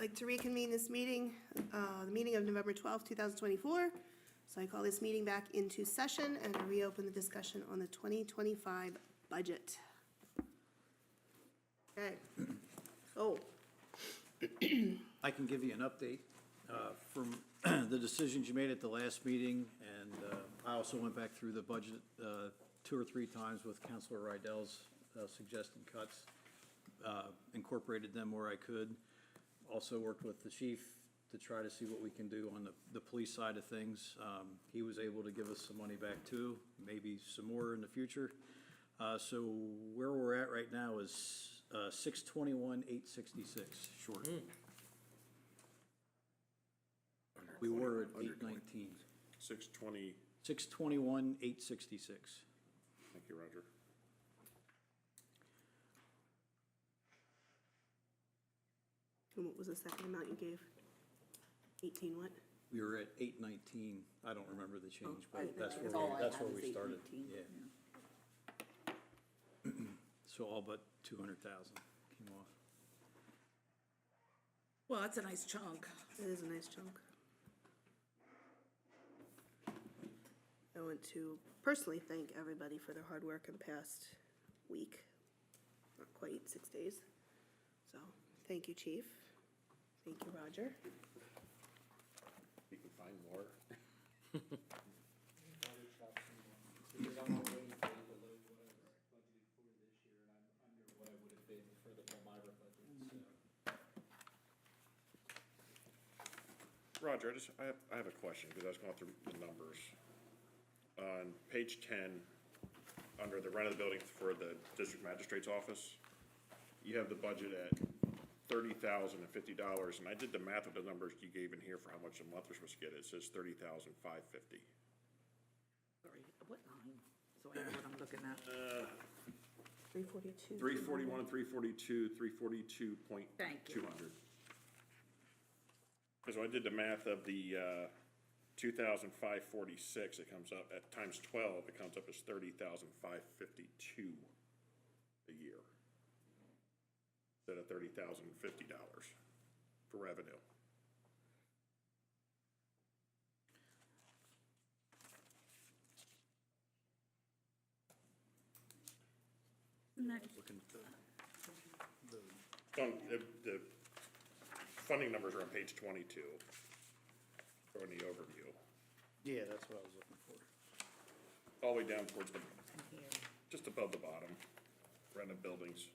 like to reconvene this meeting, the meeting of November 12th, 2024. So I call this meeting back into session and I reopen the discussion on the 2025 budget. Okay. Oh, I can give you an update from the decisions you made at the last meeting, and I also went back through the budget 2 or 3 times with Councilor Rydell's suggested cuts, incorporated them where I could. Also worked with the chief to try to see what we can do on the police side of things. He was able to give us some money back too, maybe some more in the future. So where we're at right now is 621,866 short. We were at 819. 620, 621,866. thank you, Roger. and what was the second amount you gave? 18 what? We were at 819. I don't remember the change, but I- that's that's where all we, I that's have where is we started. 819. Yeah. So all but 200,000 came off. Well, that's a nice chunk. It is a nice chunk. I want to personally thank everybody for their hard work in the past week, not quite 6 days. So, thank you, Chief. Thank you, Roger. You can find more. Because I'm already way below what I was budgeted for this year, and I'm under what I would have been for the Elmira budget, so. Roger, I have a question, because I was going through the numbers. On page 10, under the rent of the building for the district magistrate's office, you have the budget at $30,050, and I did the math of the numbers you gave in here for how much a month we're supposed to get. It says $30,550. Sorry, what line? So I know what I'm looking at. 342. 341, 342, 342.200. Thank you. Because when I did the math of the 2,546, it comes up, at times 12, it comes up as 30,552 a year. Instead of $30,050 for revenue. Next. Looking at The funding numbers are on page 22, or in the overview. yeah, that's what I was looking for. All the way down towards the, Here. just above the bottom, rent of buildings.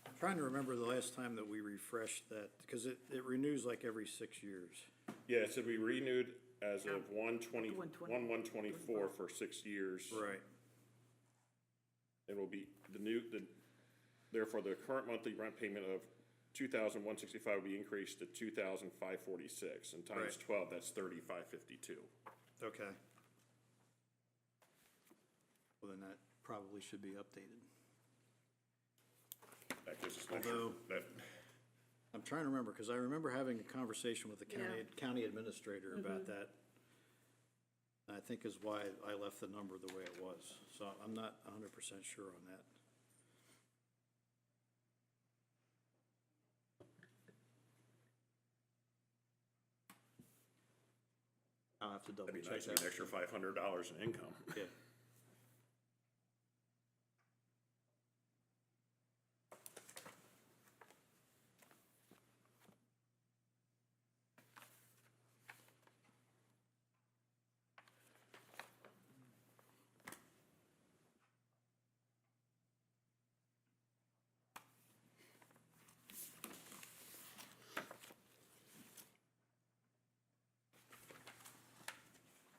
I'm trying to remember the last time that we refreshed that, because it renews like every 6 years. Yeah, it said we renewed as of 1/20, 1/20. 1/1/24 for 6 years. Right. It will be therefore, the current monthly rent payment of $2,165 will be increased to $2,546, and times Right. 12, that's $3,552. Okay. Well, then that probably should be updated. That gives us an extra, Although- that, I'm trying to remember, because I remember having a conversation with the Yeah. county administrator about that. I think is why I left the number the way it was. So I'm not 100% sure on that. I'll have to double that'd be check nice to get that. an extra $500 in income. Yeah.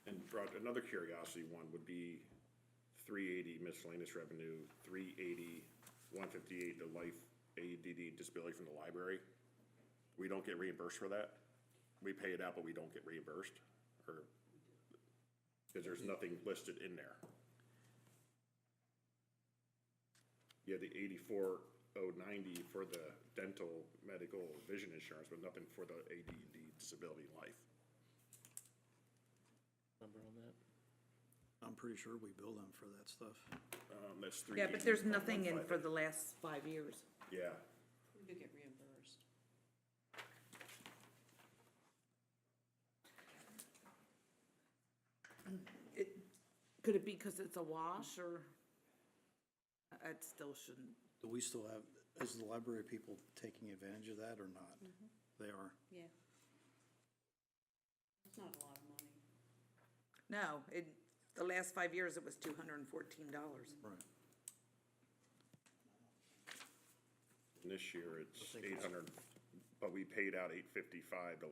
And Rod, another curiosity one would be 380 miscellaneous revenue, 380, 158, the life ADD disability from the library. We don't get reimbursed for that? We pay it out, but we don't get reimbursed? Or, because there's nothing listed in there. Yeah, the 84,090 for the dental, medical, vision insurance, but nothing for the ADD disability life. Number on that? I'm pretty sure we bill them for that stuff. That's 380. Yeah, but there's nothing in for 158. the last 5 years. Yeah, We do get reimbursed. Could it be because it's a wash, or? It still shouldn't. Do we still have, is the library people taking advantage of that or not? They are. Yeah. It's not a lot of money. No, the last 5 years, it was $214. Right. and this year it's 800, but we paid out 855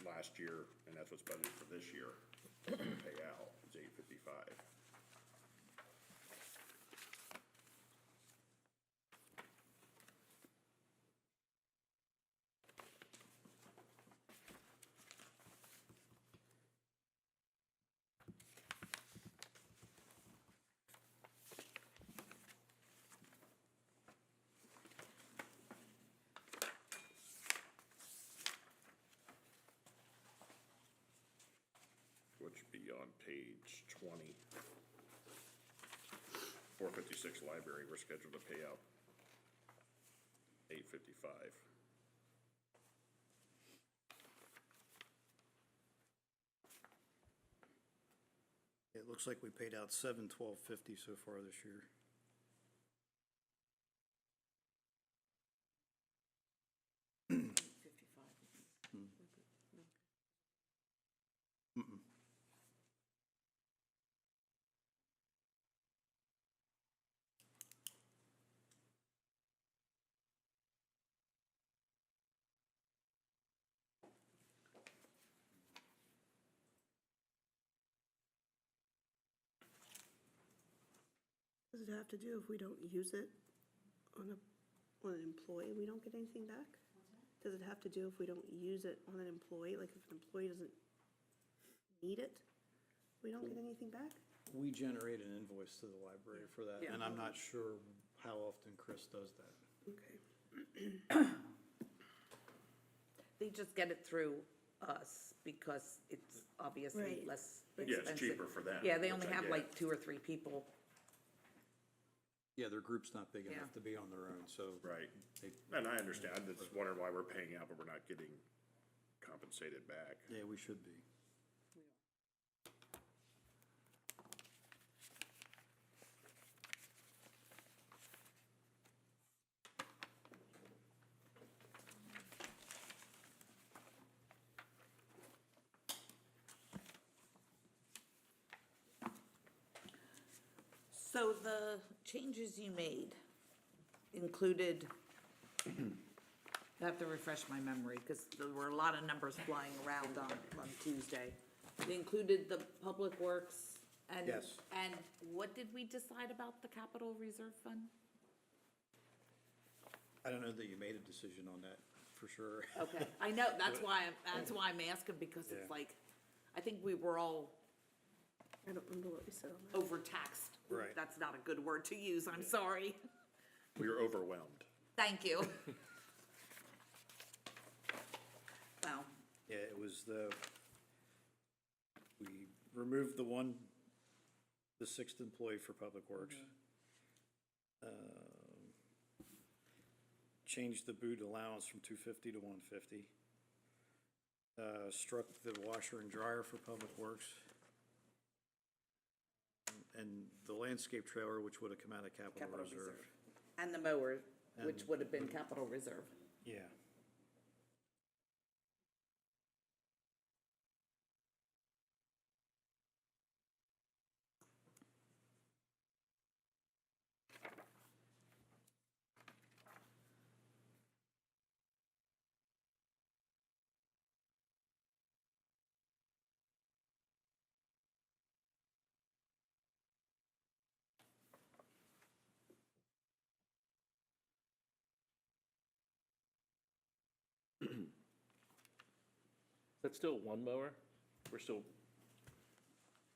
last year, and that's what's budgeted for this year. Pay out is 855. Which would be on page 20. 456 library, we're scheduled to pay out 855. It looks like we paid out $712.50 so far this year. Does it have to do if we don't use it on an employee, we don't get anything back? Does it have to do if we don't use it on an employee, like if an employee doesn't need it, we don't get anything back? We generate an invoice to the library for that, Yeah. and I'm not sure how often Chris does that. Okay. They just get it through us because it's obviously Right. less Yeah, expensive. it's cheaper for them. Yeah, they which only I have get. like 2 or 3 people. Yeah, their group's not big Yeah. enough to be on their own, so. Right, they- and I understand, I'm just wondering why we're paying out, but we're not getting compensated back. Yeah, we should be. So the changes you made included, I have to refresh my memory because there were a lot of numbers flying around on Tuesday. They included the Public Works and. Yes. And what did we decide about the capital reserve fund? I don't know that you made a decision on that, for sure. Okay, I know, that's why I'm asking, because it's Yeah. like, I think we were all I don't remember what we said on that. overtaxed. Right. That's not a good word to use, I'm sorry. We were overwhelmed. Thank you. Well, Yeah, it was we removed the 6th employee for Public Works. Changed the boot allowance from $250 to $150. Struck the washer and dryer for Public Works. And the landscape trailer, which would have come out of capital capital reserve. reserve. And the mower, which And- would have been capital reserve. Yeah. That's still one mower? We're still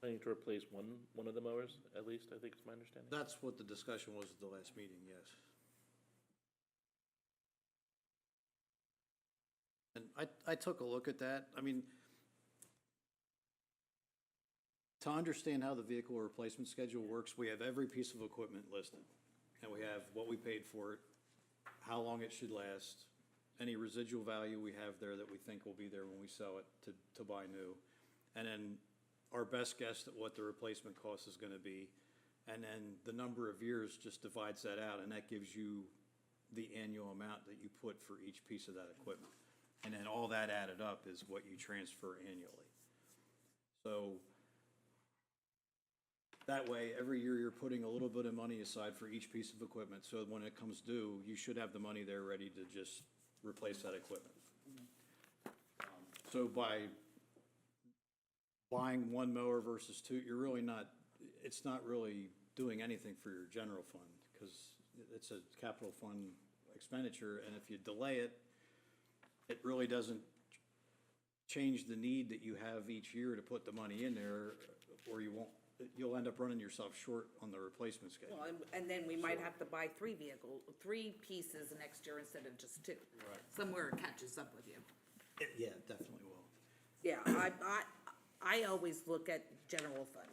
planning to replace one of the mowers, at least, I think is my understanding. That's what the discussion was at the last meeting, yes. And I took a look at that. I mean, to understand how the vehicle replacement schedule works, we have every piece of equipment listed. And we have what we paid for it, how long it should last, any residual value we have there that we think will be there when we sell it to buy new. And then our best guess at what the replacement cost is gonna be. And then the number of years just divides that out, and that gives you the annual amount that you put for each piece of that equipment. And then all that added up is what you transfer annually. So that way, every year you're putting a little bit of money aside for each piece of equipment, so when it comes due, you should have the money there ready to just replace that equipment. So by buying one mower versus two, you're really not, it's not really doing anything for your general fund, because it's a capital fund expenditure, and if you delay it, it really doesn't change the need that you have each year to put the money in there, or you won't, you'll end up running yourself short on the replacement schedule. Well, and then we might have to buy three pieces next year instead of just two. Right. Somewhere it catches up with you. Yeah, it definitely will. Yeah, I always look at general fund.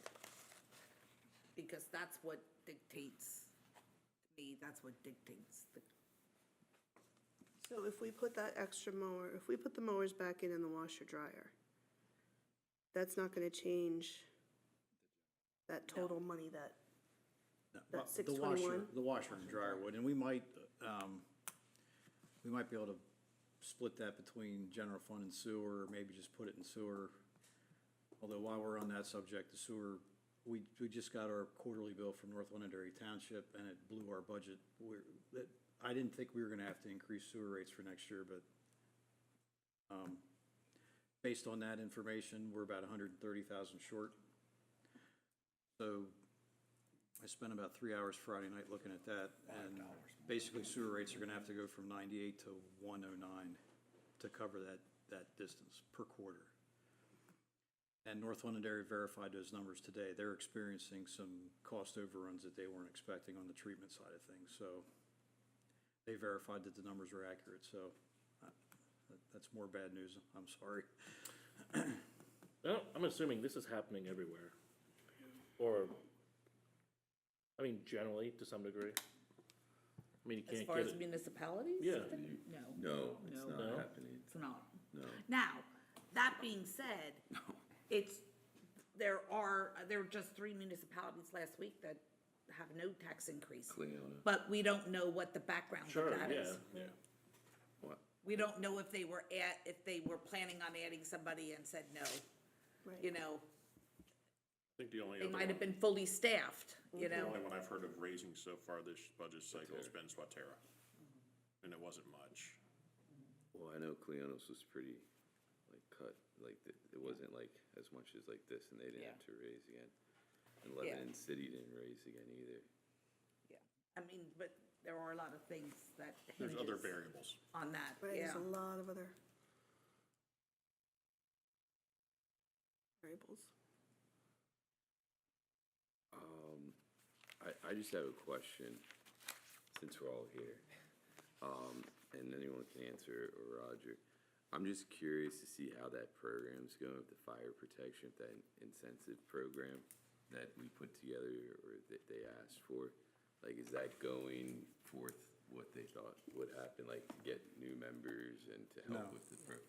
Because that's what dictates, to me, that's what dictates the. So if we put that extra mower, if we put the mowers back in the washer dryer, that's not gonna change that total money that, No, That well, 621? The washer and dryer would, and we might be able to split that between general fund and sewer, or maybe just put it in sewer. Although while we're on that subject, the sewer, we just got our quarterly bill from North Londonderry Township, and it blew our budget. I didn't think we were gonna have to increase sewer rates for next year, but based on that information, we're about 130,000 short. So I spent about 3 hours Friday night looking at that, and basically sewer rates are gonna have to go from 98 to 109 to cover that distance per quarter. And North Londonderry verified those numbers today. They're experiencing some cost overruns that they weren't expecting on the treatment side of things, so they verified that the numbers were accurate, so that's more bad news, I'm sorry. No, I'm assuming this is happening everywhere. Or, I mean, generally, to some degree. I mean, you As can't far get as it. municipalities? Yeah. No. No, it's No. not No? happening. It's not. No. Now, that being said, there are just 3 municipalities last week that have no tax increase. Cleona. But we don't know what the background Sure, of that is. yeah. What? We don't know if they were planning on adding somebody and said no, right? you know, I think the only they other might have one, been fully staffed, you the know? only one I've heard of raising so far this budget cycle has been Swatera. And it wasn't much. Well, I know Cleonos was pretty, like, cut, like, it wasn't like as much as like this, and they didn't have to raise again. And Yeah. Lebanon City didn't raise again either. Yeah, I mean, but there are a lot of things that There's other hinges variables. on that, Right, yeah. there's a lot of other variables. I just have a question, since we're all here. And anyone can answer, or Roger. I'm just curious to see how that program's going with the fire protection, that incentive program that we put together, or that they asked for. Like, is that going forth what they thought would happen, like to get new members and to help No. with the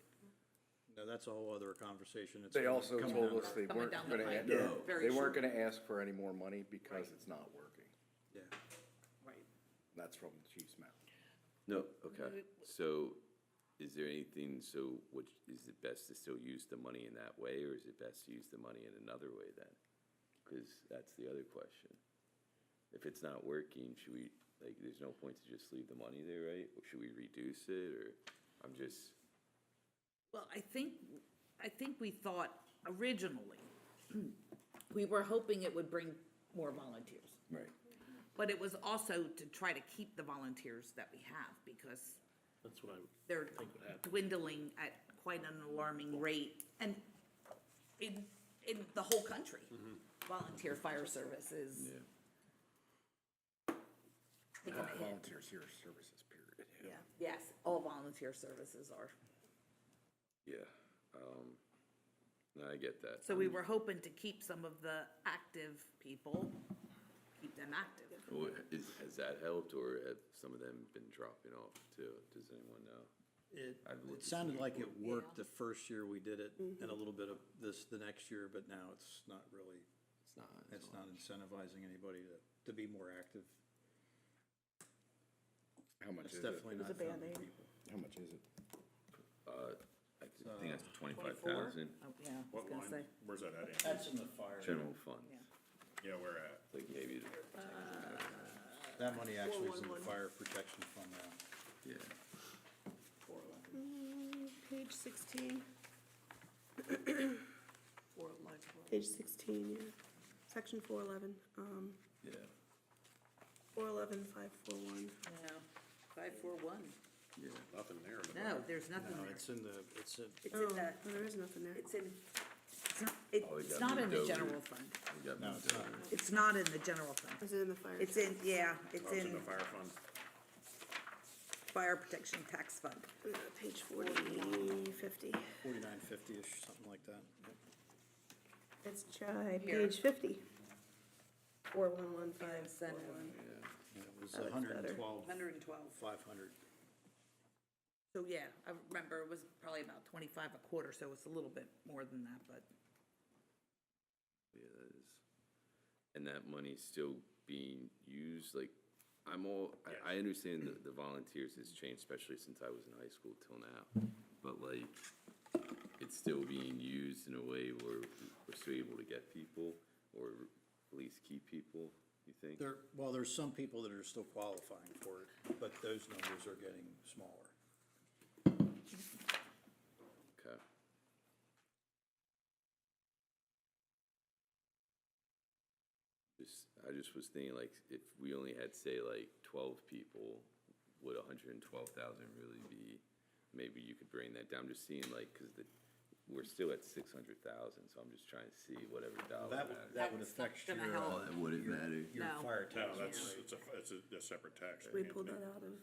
No, that's a whole other conversation. It's They also coming told down- us they Coming weren't down the gonna, pipe. no, Very they weren't short. gonna ask for any more money because it's not working. Yeah. Right. That's from the chief's mouth. No, okay, so is there anything, so which, is it best to still use the money in that way, or is it best to use the money in another way then? Cause that's the other question. If it's not working, should we, like, there's no point to just leave the money there, right? Or should we reduce it, or, I'm just, Well, I think we thought originally, we were hoping it would bring more volunteers. right, But it was also to try to keep the volunteers that we have, because That's what I they're think would happen. dwindling at quite an alarming rate. And in the whole country, volunteer fire service is yeah. taking a hit. Volunteer services, period. Yeah. Yes, all volunteer services are. Yeah, No, I get that. So we were hoping to keep some of the active people, keep them active. Well, has that helped, or have some of them been dropping off too? Does anyone know? I've It looked at sounded some like it reports. worked the first year we did it, and a little bit of this the next year, but now it's not really, It's not. it's not incentivizing anybody to be more active. How much It's is it? definitely It was not a founding Band-Aid. people. How much is it? I think that's 25,000, Oh, yeah, I was What gonna line? say. Where's that at, Andy? That's in the fire. general fund, Yeah, where at? like maybe, That money actually is in the 411. fire protection fund now. yeah. Page 16, 411. page 16, yeah. Section 411, Yeah. 411, 541. Yeah, 541. Yeah. Nothing there. in the No, budget. there's nothing No, there. it's in the, it's in, It's Oh, in the, there is nothing there. it's in, it's not, Oh, it's got not in moved the over. general fund. We got no, moved it's not. over. It's not in the general fund. Is it in the fire? It's in, yeah, it's Oh, it's in in the fire fund. fire protection tax fund. Page 40, 50. 4950-ish, something like that. Yep. It's Jai, Here. page 50. 411541. Incentive. And it was Oh, it's better. 112, 112. 500. So, yeah, I remember it was probably about 25 a quarter, so it's a little bit more than that, but. Yeah, that is. And that money's still being used, like, I understand the volunteers has changed, especially since I was in high school till now. But like, it's still being used in a way where we're still able to get people, or at least keep people, you think? Well, there's some people that are still qualifying for it, but those numbers are getting smaller. Okay. I just was thinking, like, if we only had, say, like 12 people, would 112,000 really be, maybe you could bring that down, just seeing like, cause we're still at 600,000, so I'm just trying to see whatever dollar. That would That's not affect gonna your, help. That wouldn't matter. your No. fire No, tax. that's, it's a separate tax. We pulled that out of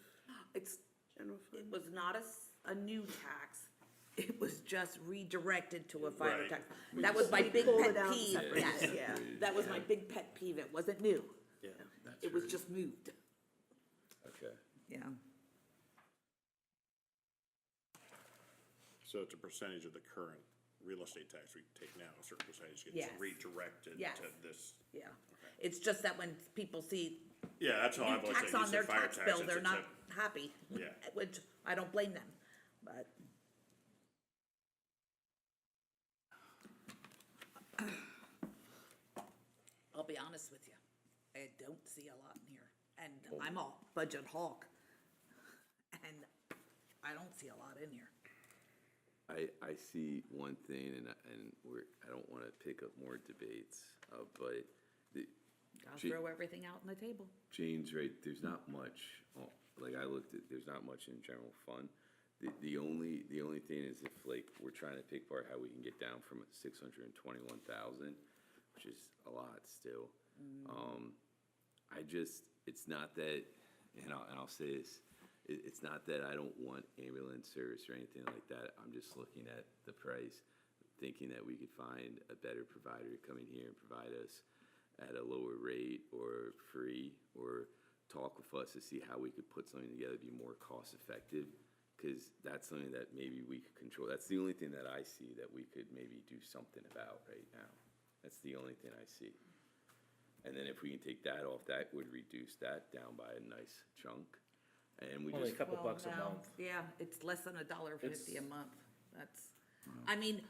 It's, general it fund. was not a new tax. It was just redirected to a fire Right. tax. That was my We big pulled pet it out peeve. separate, Yes, yeah. that was my big pet peeve. It wasn't new. Yeah. It was just moved. Okay. Yeah. So it's a percentage of the current real estate tax we take now, a certain percentage Yes. gets redirected Yes. to this. Yeah. It's just that when people see Yeah, that's all I've new always tax said, you on their said fire tax tax, bill, it's they're a not tip. happy. Yeah. Which I don't blame them, but. I'll be honest with you, I don't see a lot in here, and I'm a budget hawk. And I don't see a lot in here. I see one thing, and I don't wanna pick up more debates, but I'll Gee. throw everything out on the table. Jane's right, there's not much, like I looked at, there's not much in general fund. The only thing is if like, we're trying to pick apart how we can get down from 621,000, which is a lot still. I just, it's not that, and I'll say this, it's not that I don't want ambulance service or anything like that. I'm just looking at the price, thinking that we could find a better provider to come in here and provide us at a lower rate or free, or talk with us to see how we could put something together to be more cost effective. Cause that's something that maybe we could control. That's the only thing that I see that we could maybe do something about right now. That's the only thing I see. And then if we can take that off, that would reduce that down by a nice chunk. And we Only a just, couple Well, bucks a no, month. Yeah, it's less than $1.50 a It's- month. That's, I mean,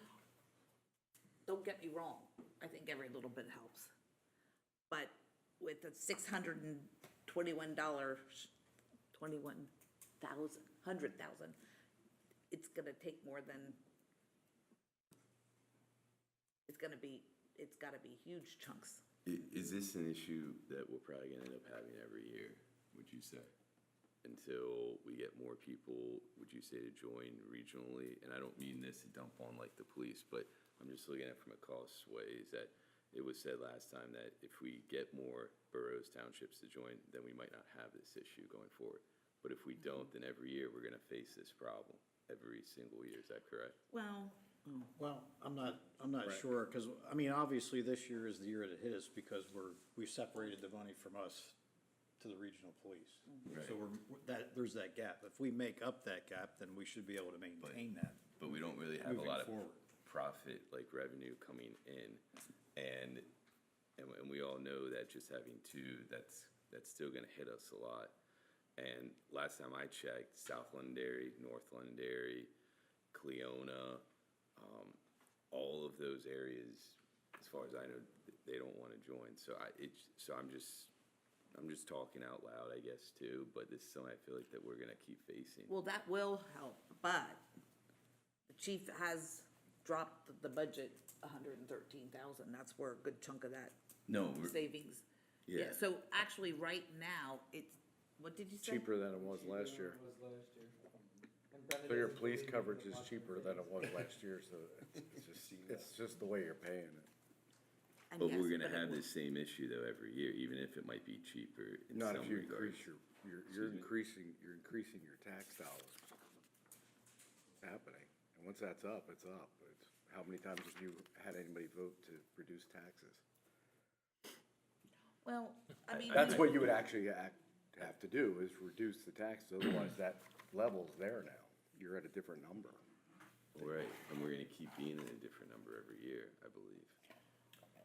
don't get me wrong, I think every little bit helps. But with the $621, 100,000, it's gonna take more than, it's gotta be huge chunks. is this an issue that we're probably gonna end up having every year, would you say? Until we get more people, would you say, to join regionally? And I don't mean this to dump on like the police, but I'm just looking at it from a cost way, is that it was said last time that if we get more boroughs, townships to join, then we might not have this issue going forward. But if we don't, then every year we're gonna face this problem, every single year, is that correct? Well, Well, I'm not sure, because, I mean, obviously, this year is the year that hit us because we separated the money from us to the regional police. So there's that gap. If we make up that gap, then we should be able to maintain that. But we don't really have a Moving lot of forward. profit, like revenue coming in. And we all know that just having two, that's still gonna hit us a lot. And last time I checked, South Londonderry, North Londonderry, Cleona, all of those areas, as far as I know, they don't wanna join. So I'm just talking out loud, I guess, too, but this is something I feel like that we're gonna keep facing. Well, that will help, but the chief has dropped the budget 113,000. That's where a good chunk of that No, savings. yeah. So actually, right now, it's, what did you say? Cheaper than it was last year. Was last year. And Brenda So your doesn't police believe coverage it is was cheaper than it was last year, so it's just the way you're paying it. And But yes, we're gonna but it have will- this. this same issue though every year, even if it might be cheaper in Not some if you regards. increase you're Excuse me? increasing your tax dollars. It's happening. And once that's up, it's up. It's, how many times have you had anybody vote to reduce taxes? Well, I mean. That's what you would actually have to do, is reduce the taxes, otherwise that level's there now. You're at a different number. Right, and we're gonna keep being in a different number every year, I believe.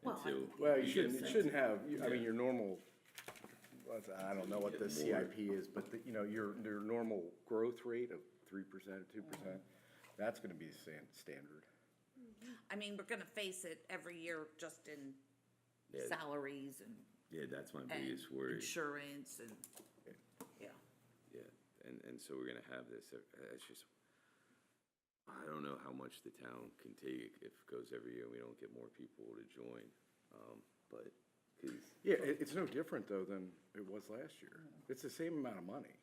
Well, Until Well, you we shouldn't, get- it shouldn't have, I mean, Yeah. your normal, I don't know what the Get more. CIP is, but you know, your normal growth rate of 3%, 2%, that's gonna be the standard. I mean, we're gonna face it every year just in Yeah. salaries and Yeah, that's my and biggest worry. insurance and, yeah. Yeah, and so we're gonna have this, it's just, I don't know how much the town can take if it goes every year and we don't get more people to join. But, 'cause Yeah, it's no different though than it was last year. It's the same amount of money.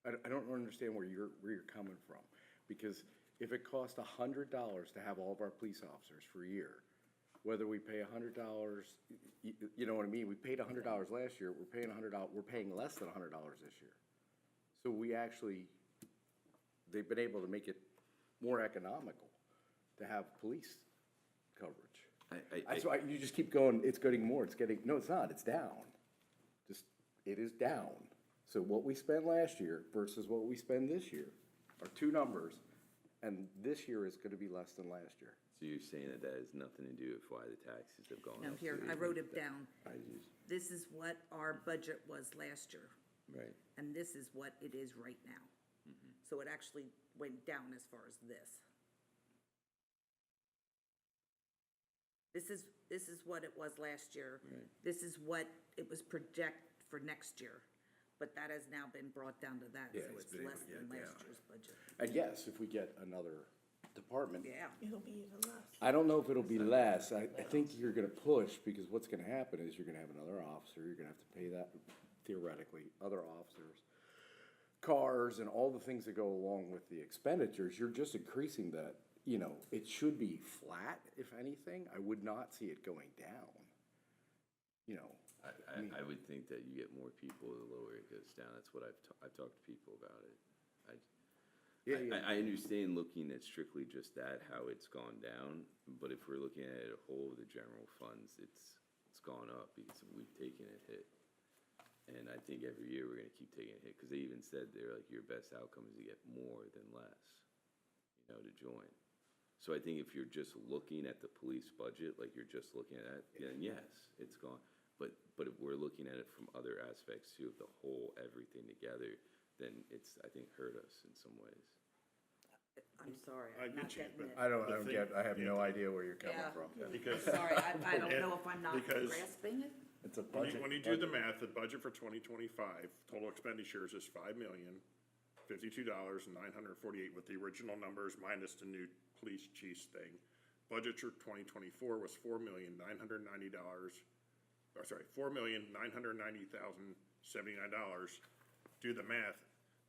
I don't understand where you're coming from, because if it costs $100 to have all of our police officers for a year, whether we pay $100, you know what I mean? We paid $100 last year, we're paying $100, we're paying less than $100 this year. So we actually, they've been able to make it more economical to have police coverage. That's why you just keep going, it's getting more, no, it's not, it's down. It is down. So what we spent last year versus what we spend this year are two numbers, and this year is gonna be less than last year. So you're saying that has nothing to do with why the taxes have gone Now, up? here, too? I wrote it down. I just, This is what our budget was last year, right, and this is what it is right now. So it actually went down as far as this. This is what it was last year. Right. This is what it was project for next year, but that has now been brought down to that, so Yeah, it's it's been able less to than get last down. year's budget. And yes, if we get another department. Yeah. It'll be even less. I don't know if it'll be less. I think you're gonna push, because what's gonna happen is you're gonna have another officer, you're gonna have to pay that theoretically, other officers, cars and all the things that go along with the expenditures. You're just increasing that, you know, it should be flat, if anything. I would not see it going down. You know, I would think that you get more people the lower it goes down. That's what I've talked to people about it. I understand looking at strictly just that, how it's gone down, but if we're looking at it a whole, the general funds, it's gone up because we've taken a hit. And I think every year we're gonna keep taking a hit, because they even said they're like, your best outcome is to get more than less, you know, to join. So I think if you're just looking at the police budget, like you're just looking at that, then yes, it's gone. But if we're looking at it from other aspects too, of the whole, everything together, then it's, I think, hurt us in some ways. I'm sorry, I I'm not get you, getting it. but- I have no idea where you're coming Yeah. from. Because Sorry, I don't know if I'm not Because- grasping it. It's a when budget. you do the math, the budget for 2025, total expenditures is $5,052,948 with the original numbers minus the new police chief's thing. Budget for 2024 was $4,990,000, or sorry, $4,990,079. Do the math,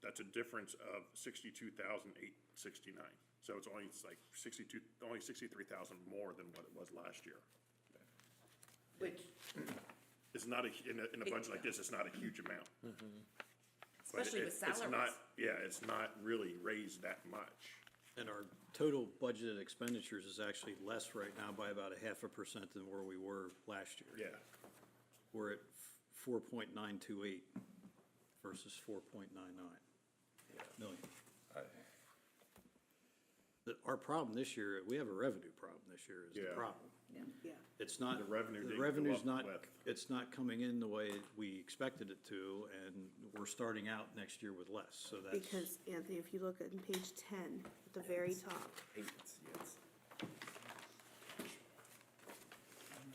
that's a difference of $62,869. So it's only like only 63,000 more than what it was last year. Which, It's not in a budget like this, it's not a huge amount. But especially with it's not- salaries. Yeah, it's not really raised that much. And our total budgeted expenditures is actually less right now by about 0.5% than where we were last year. Yeah. We're at 4.928 versus 4.99 million. Our problem this year, we have a revenue problem this year is the Yeah. problem. Yeah. It's not, The revenue the didn't go revenue's up not, with- it's not coming in the way we expected it to, and we're starting out next year with less, so that's. Because, Anthony, if you look at page 10, at the very top,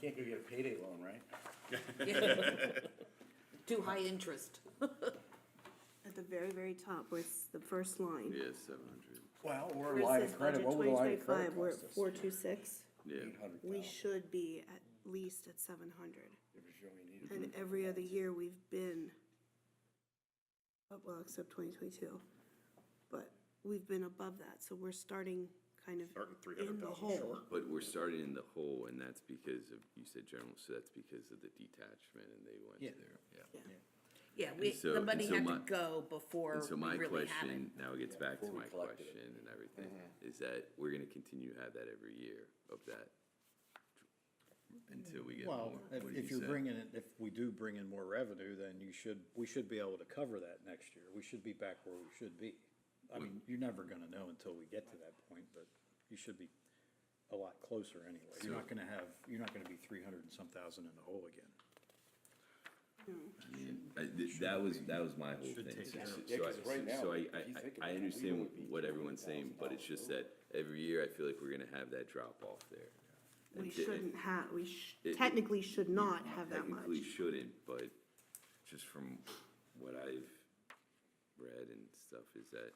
Can't go get a payday loan, right? Too high interest. at the very, very top, where it's the first line. Yeah, 700, Well, Where we're it line says of credit, budget what would the line of credit 2025, we're cost at us? 426. yeah. 800,000. We should be at least at 700. If it's really needed. And every other year, we've been, well, except 2022, but we've been above that, so we're starting kind of Starting in the 300,000 hole. short. But we're starting in the hole, and that's because of, you said general, so that's because of the detachment, and they went Yeah. there, yeah. Yeah. Yeah, so- the money and so had to my- go before And so we my really had it. question, now it gets back to Before we my collected it. question and everything, is that we're gonna continue to have that every year of that until we get more. Well, What do if you you're say? bringing in, if we do bring in more revenue, then we should be able to cover that next year. We should be back where we should be. I mean, you're never gonna know until we get to that point, but you should be a lot closer anyway. You're not gonna be 300 and some thousand in the hole again. I mean, that was my whole Should thing. take care of it. Yeah, 'cause right now, So if you think about I it, we understand would be what everyone's saying, but it's just that every year I feel like we're gonna have that drop off there. We And shouldn't have, it- technically should not have that much. Technically shouldn't, but just from what I've read and stuff is that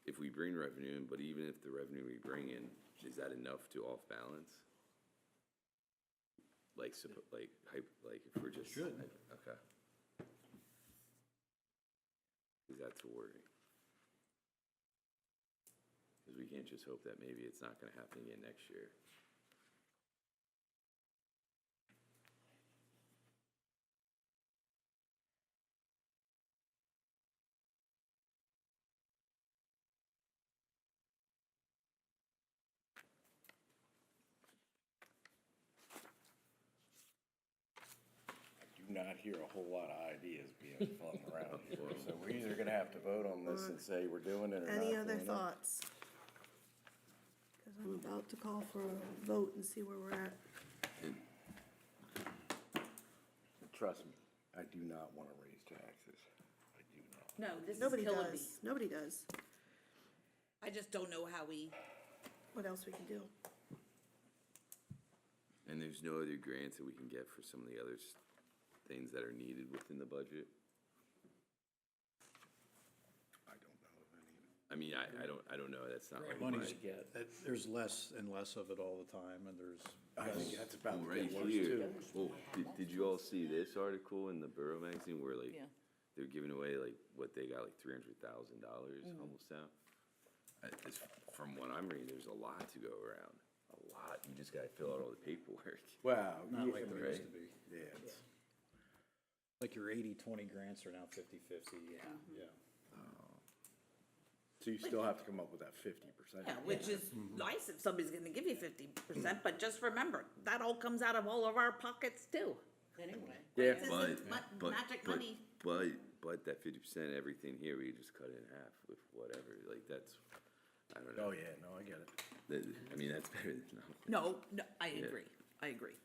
if we bring revenue in, but even if the revenue we bring in, is that enough to off balance? Like, if we're just. Should. Okay. Is that to worry? Because we can't just hope that maybe it's not gonna happen again next year. I do not hear a whole lot of ideas being flung around here, so we're either gonna have to vote on this and say we're doing it or not Any other doing it. thoughts? Because I'm about to call for a vote and see where we're at. Trust me, I do not wanna raise taxes. I do not. No, this is Nobody killing me. does, nobody does. I just don't know how we, What else we can do? And there's no other grants that we can get for some of the other things that are needed within the budget? I don't know of any. I mean, I don't know, that's not like Money's, my. there's less and less of it all the time, and there's. I think that's about to Right get worse here, too. well, did you all see this article in the Borough Magazine where like, Yeah. they're giving away like, what, they got like $300,000 almost out? From what I'm reading, there's a lot to go around, a lot, you just gotta fill out all the paperwork. Wow. Not yeah, like there used to be. Yeah, it's- Like your 80-20 grants are now 50-50, yeah. so you still have to come up with that 50%. yeah, which is nice if somebody's gonna give you 50%, but just remember, that all comes out of all of our pockets too. Anyway. Yeah, This But, isn't magic but, money. but that 50%, everything here, we just cut it in half with whatever, like, that's, I don't know. oh yeah, no, I get it. I mean, that's better than nothing. No, I agree, I agree.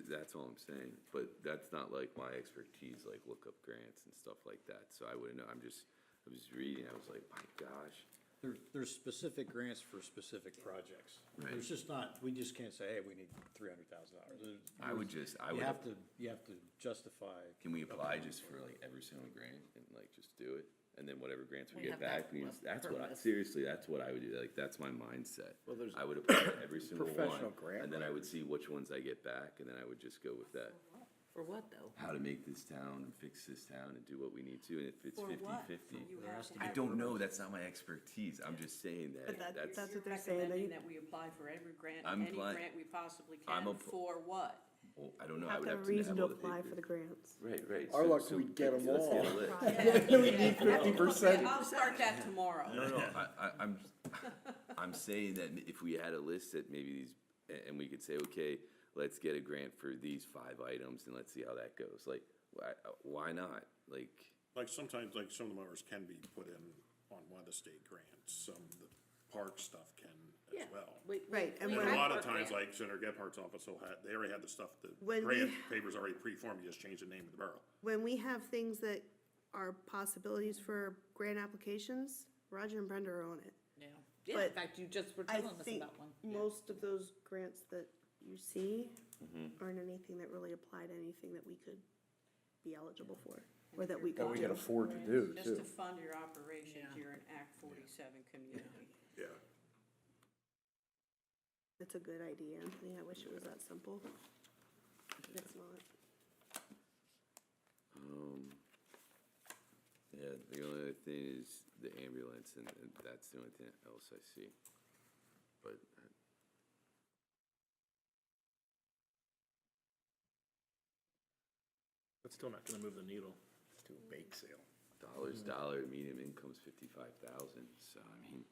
That's all I'm saying, but that's not like my expertise, like look up grants and stuff like that, so I wouldn't know, I was reading, I was like, my gosh. There's specific grants for specific projects. Right. There's just not, we just can't say, hey, we need $300,000. I would You have to justify. can we apply just for like every single grant and like just do it? And then whatever grants we We get have that back means, that's what purpose. seriously, that's what I would do, like, that's my mindset. Well, there's I would apply for every single one, professional grant and then I would see which ones I get back, and then I would just go with that. For what though? How to make this town and fix this town and do what we need to, and if it's For what? 50-50. You have to I have don't know, purpose. that's not my expertise, I'm just saying But that, that's what You're they're saying, recommending they, that we apply for every grant, I'm any grant we possibly I'm can, app- for what? Well, I don't know, I Have would to have have to a have reason to all the apply for papers. the grants. Right. Our so- luck, so we'd get 'em let's get a all. list. We need 50%. I'll start that tomorrow. No, I'm saying that if we had a list that maybe these, and we could say, okay, let's get a grant for these 5 items and let's see how that goes. Like, why not? Like, Sometimes, some of the mowers can be put in on one of the state grants, some of the park stuff can as well. Right, and And when- a lot of Park times, grant. Senator Gephardt's office they already had the stuff, the When we- grant paper's already pre-formed, you just change the name of the borough. When we have things that are possibilities for grant applications, Roger and Brenda are on it. Yeah, in But fact, you just were I telling us think about one. most of those grants that you see Mm-hmm. aren't anything that really apply to anything that we could be eligible for, or that we That could we do. can afford to do, Just too. to fund your operations, Yeah. you're an Act 47 community. Yeah. It's a good idea, Anthony, I wish it was that simple. It's not. yeah, the only other thing is the ambulance, and that's the only thing else I see. But That's still not gonna move the needle. Let's do a bake sale. dollar, median income's 55,000, so I mean,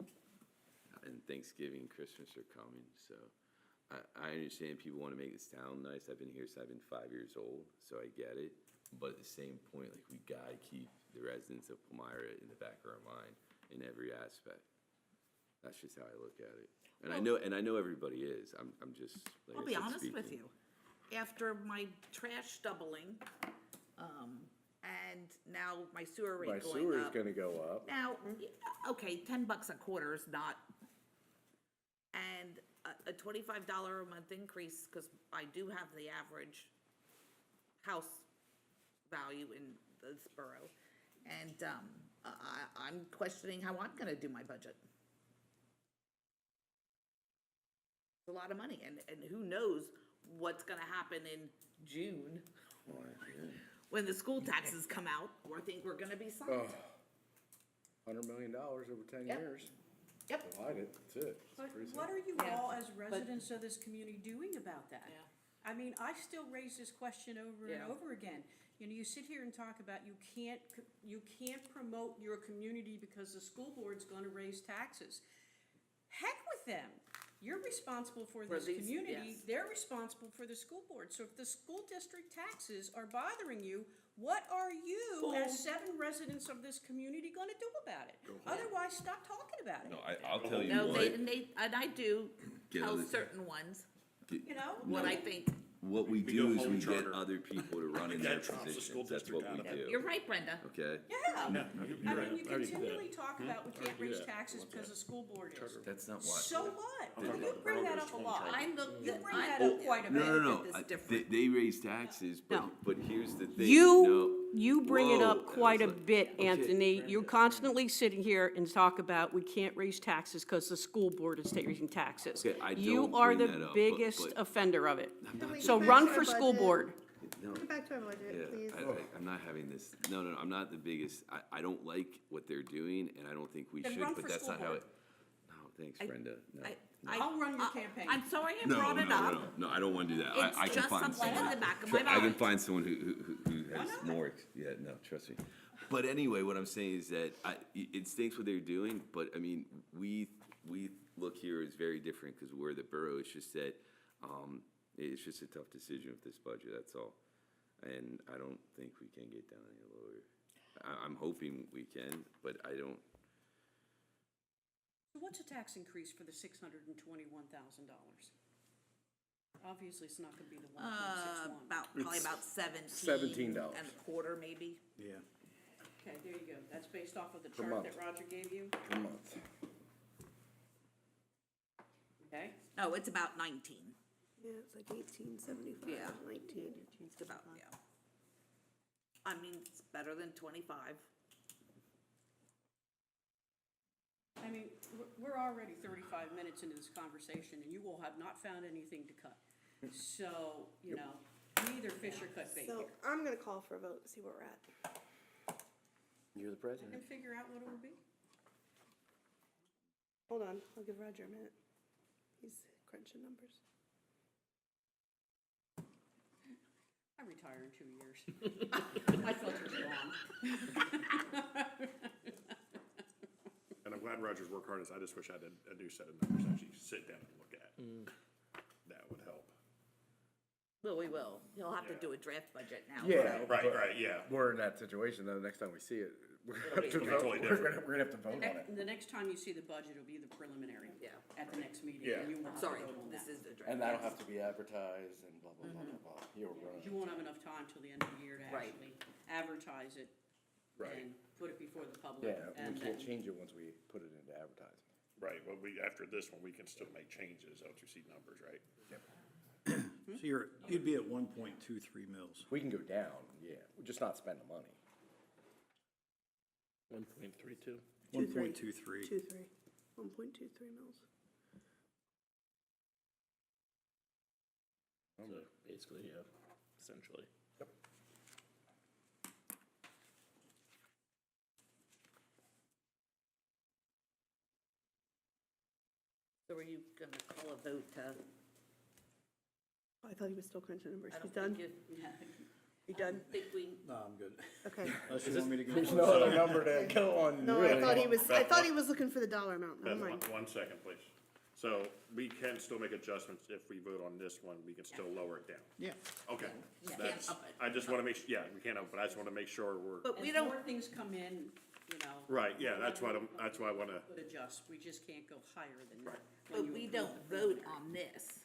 and Thanksgiving, Christmas are coming, so I understand people wanna make this town nice. I've been here since I've been 5 years old, so I get it. But at the same point, like, we gotta keep the residents of Palmyra in the back of our mind in every aspect. That's just how I look at it. And I know everybody is. I'm just, like I'll I be said, honest with speaking. you. After my trash doubling, and now my sewer My rate going sewer's up. gonna go up. Now, okay, $10 a quarter is not, and a $25 a month increase, because I do have the average house value in this borough, and I'm questioning how I'm gonna do my budget. It's a lot of money, and who knows what's gonna happen in June Well, yeah. when the school taxes come out, or think we're gonna be sunk. $100 million over 10 Yep. years. Yep. Divide it, that's it. It's But pretty what simple. are you Yeah, all, as residents of this community, doing about that? Yeah. I mean, I still raise this question over and Yeah. over again. You know, you sit here and talk about you can't promote your community because the school board's gonna raise taxes. Heck with them. You're responsible for this these- community, yes. they're responsible for the school board. So if the school district taxes are bothering you, what are you, as 7 residents of this community, gonna do about it? Otherwise, stop talking about it. No, I'll tell you No, what. and I do Get tell other- certain ones You know? what I think. What we We do go is home we get charter. other people to run in That their trumps the school positions. That's what district we out of do. You're right, Brenda. Okay? Yeah, I mean, you I already do that. continually talk about we can't raise that. taxes because the school board is. That's not why. So what? talking You about bring that Broder's up a home lot. charter. I'm the, You bring I'm that the- up quite a No, bit. no, no. It's I- different. They raise taxes, No. but here's the thing. You bring it Whoa, up quite a that was like- bit, okay. Anthony. You're constantly sitting here and talk about we can't raise taxes because the school board is raising taxes. Okay, I You don't are bring the that up, biggest but- offender of it. Can we So get back run to our for school budget? board. No, Get back to our budget, yeah, please. I'm not having this, no, I'm not the biggest, I don't like what they're doing, and I don't think we Then should, run but for that's school not how board. it. No, thanks, Brenda, no. I'll run your campaign. I'm sorry I No, brought it up. No, I don't wanna do that. I It's can just find something in someone. the back of my I can mind. find someone who has more, yeah, no, trust me. But anyway, what I'm saying is that it stinks what they're doing, but I mean, we look here as very different because we're the borough. It's just that, it's just a tough decision with this budget, that's all. And I don't think we can get down any lower. I'm hoping we can, but I don't, So what's a tax increase for the $621,000? Obviously, it's not gonna be the 1.61. Probably about $17 and a quarter, maybe. Yeah. Okay, there you go. That's based off of the Per chart month. that Roger gave you, A month. okay? No, it's about 19. Yeah, it's like 1875, Yeah. 19. It's about, yeah. I mean, it's better than 25. I mean, we're already 35 minutes into this conversation, and you all have not found anything to cut. So, you know, we either fish or cut bait So here. I'm gonna call for a vote, to see where we're at. You're the And president. figure out what it would be. Hold on, I'll give Roger a minute. He's crunching numbers. retire in 2 years. My filter's gone. And I'm glad Roger's worked hard, I just wish I had a new set of numbers to actually sit down and look at. That would help. Well, we will. You'll have to do a draft budget now. Yeah. so- Right, yeah. We're in that situation, though, next time we see it, we're It'll gonna have be to vote, totally we're gonna have to vote on it. The next time you see the budget, it'll be the preliminary. Yeah. At the next meeting. Yeah. And you won't have to Sorry, vote on this that. is the draft. And that'll have to be advertised and blah, blah, blah, Mm-hmm. blah, blah. You're running. You won't have enough time till the end of the year to Right. actually advertise it Right. and put it before the public. Yeah, we and can't then- change it once we put it into advertising. Right, well, after this one, we can still make changes once we see numbers, right? So you'd be at 1.23 mils. We can go down, yeah, we're just not spend the money. 1.32. 1.23. 1.23 mils. So basically, yeah, essentially. So are you gonna call a vote to? I thought he was still crunching numbers. I He's don't done? think You done? think we, No, I'm good. Okay. Unless you want me to go. There's no other number to go on. No, really. I thought he was looking for the dollar amount. Never Beth, mind. one second, please. So we can still make adjustments if we vote on this one, we can still lower it down. Yeah. Okay. You can't That's, up it. I just wanna make, yeah, we can't, but I just wanna make sure we're, but we As don't, more things come in, you know. right, yeah, that's why I wanna, Could adjust. We just can't go higher than that. but we don't vote on this,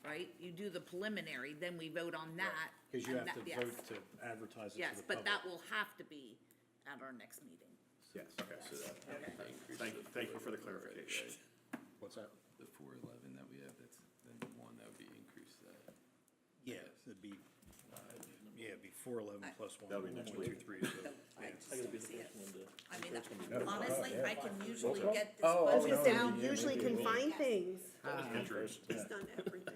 right? You do the preliminary, then we vote on that. Because you and have to that- yes. vote to advertise it to Yes, the but public. that will have to be at our next meeting. Yes. okay. So that increases Thank you for the clarification. What's that? The 411 that we have, that's then the one that would be increased that. Yeah, it'd be, it'd be 411 plus That'll be next week. 1.23, so. I just I gotta be don't the see it. first one to. I mean, honestly, I can usually get this Oh, budget no, down. We usually can find things. Interest. He's done everything.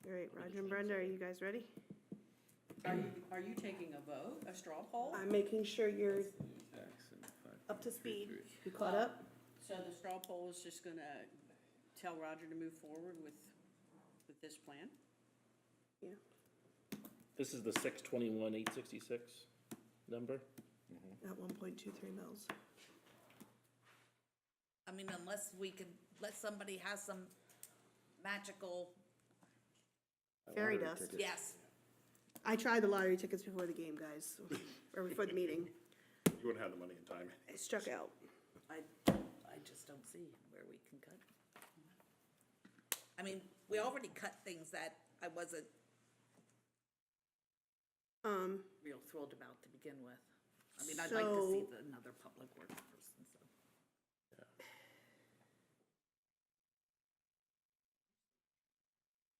All right, Roger and Brenda, are you guys ready? Are you taking a vote, a straw poll? I'm making sure you're Tax and up to speed. You caught up? So the straw poll is just gonna tell Roger to move forward with this plan? Yeah. This is the 621,866 number? At 1.23 mils. I mean, unless we can, let somebody has some magical, Fairy dust. yes. I tried the lottery tickets before the game, guys, or before the meeting. You wouldn't have the money in time. It struck out. I just don't see where we can cut. I mean, we already cut things that I wasn't real thrilled about to begin with. I mean, I'd like to see So- another public works person, so.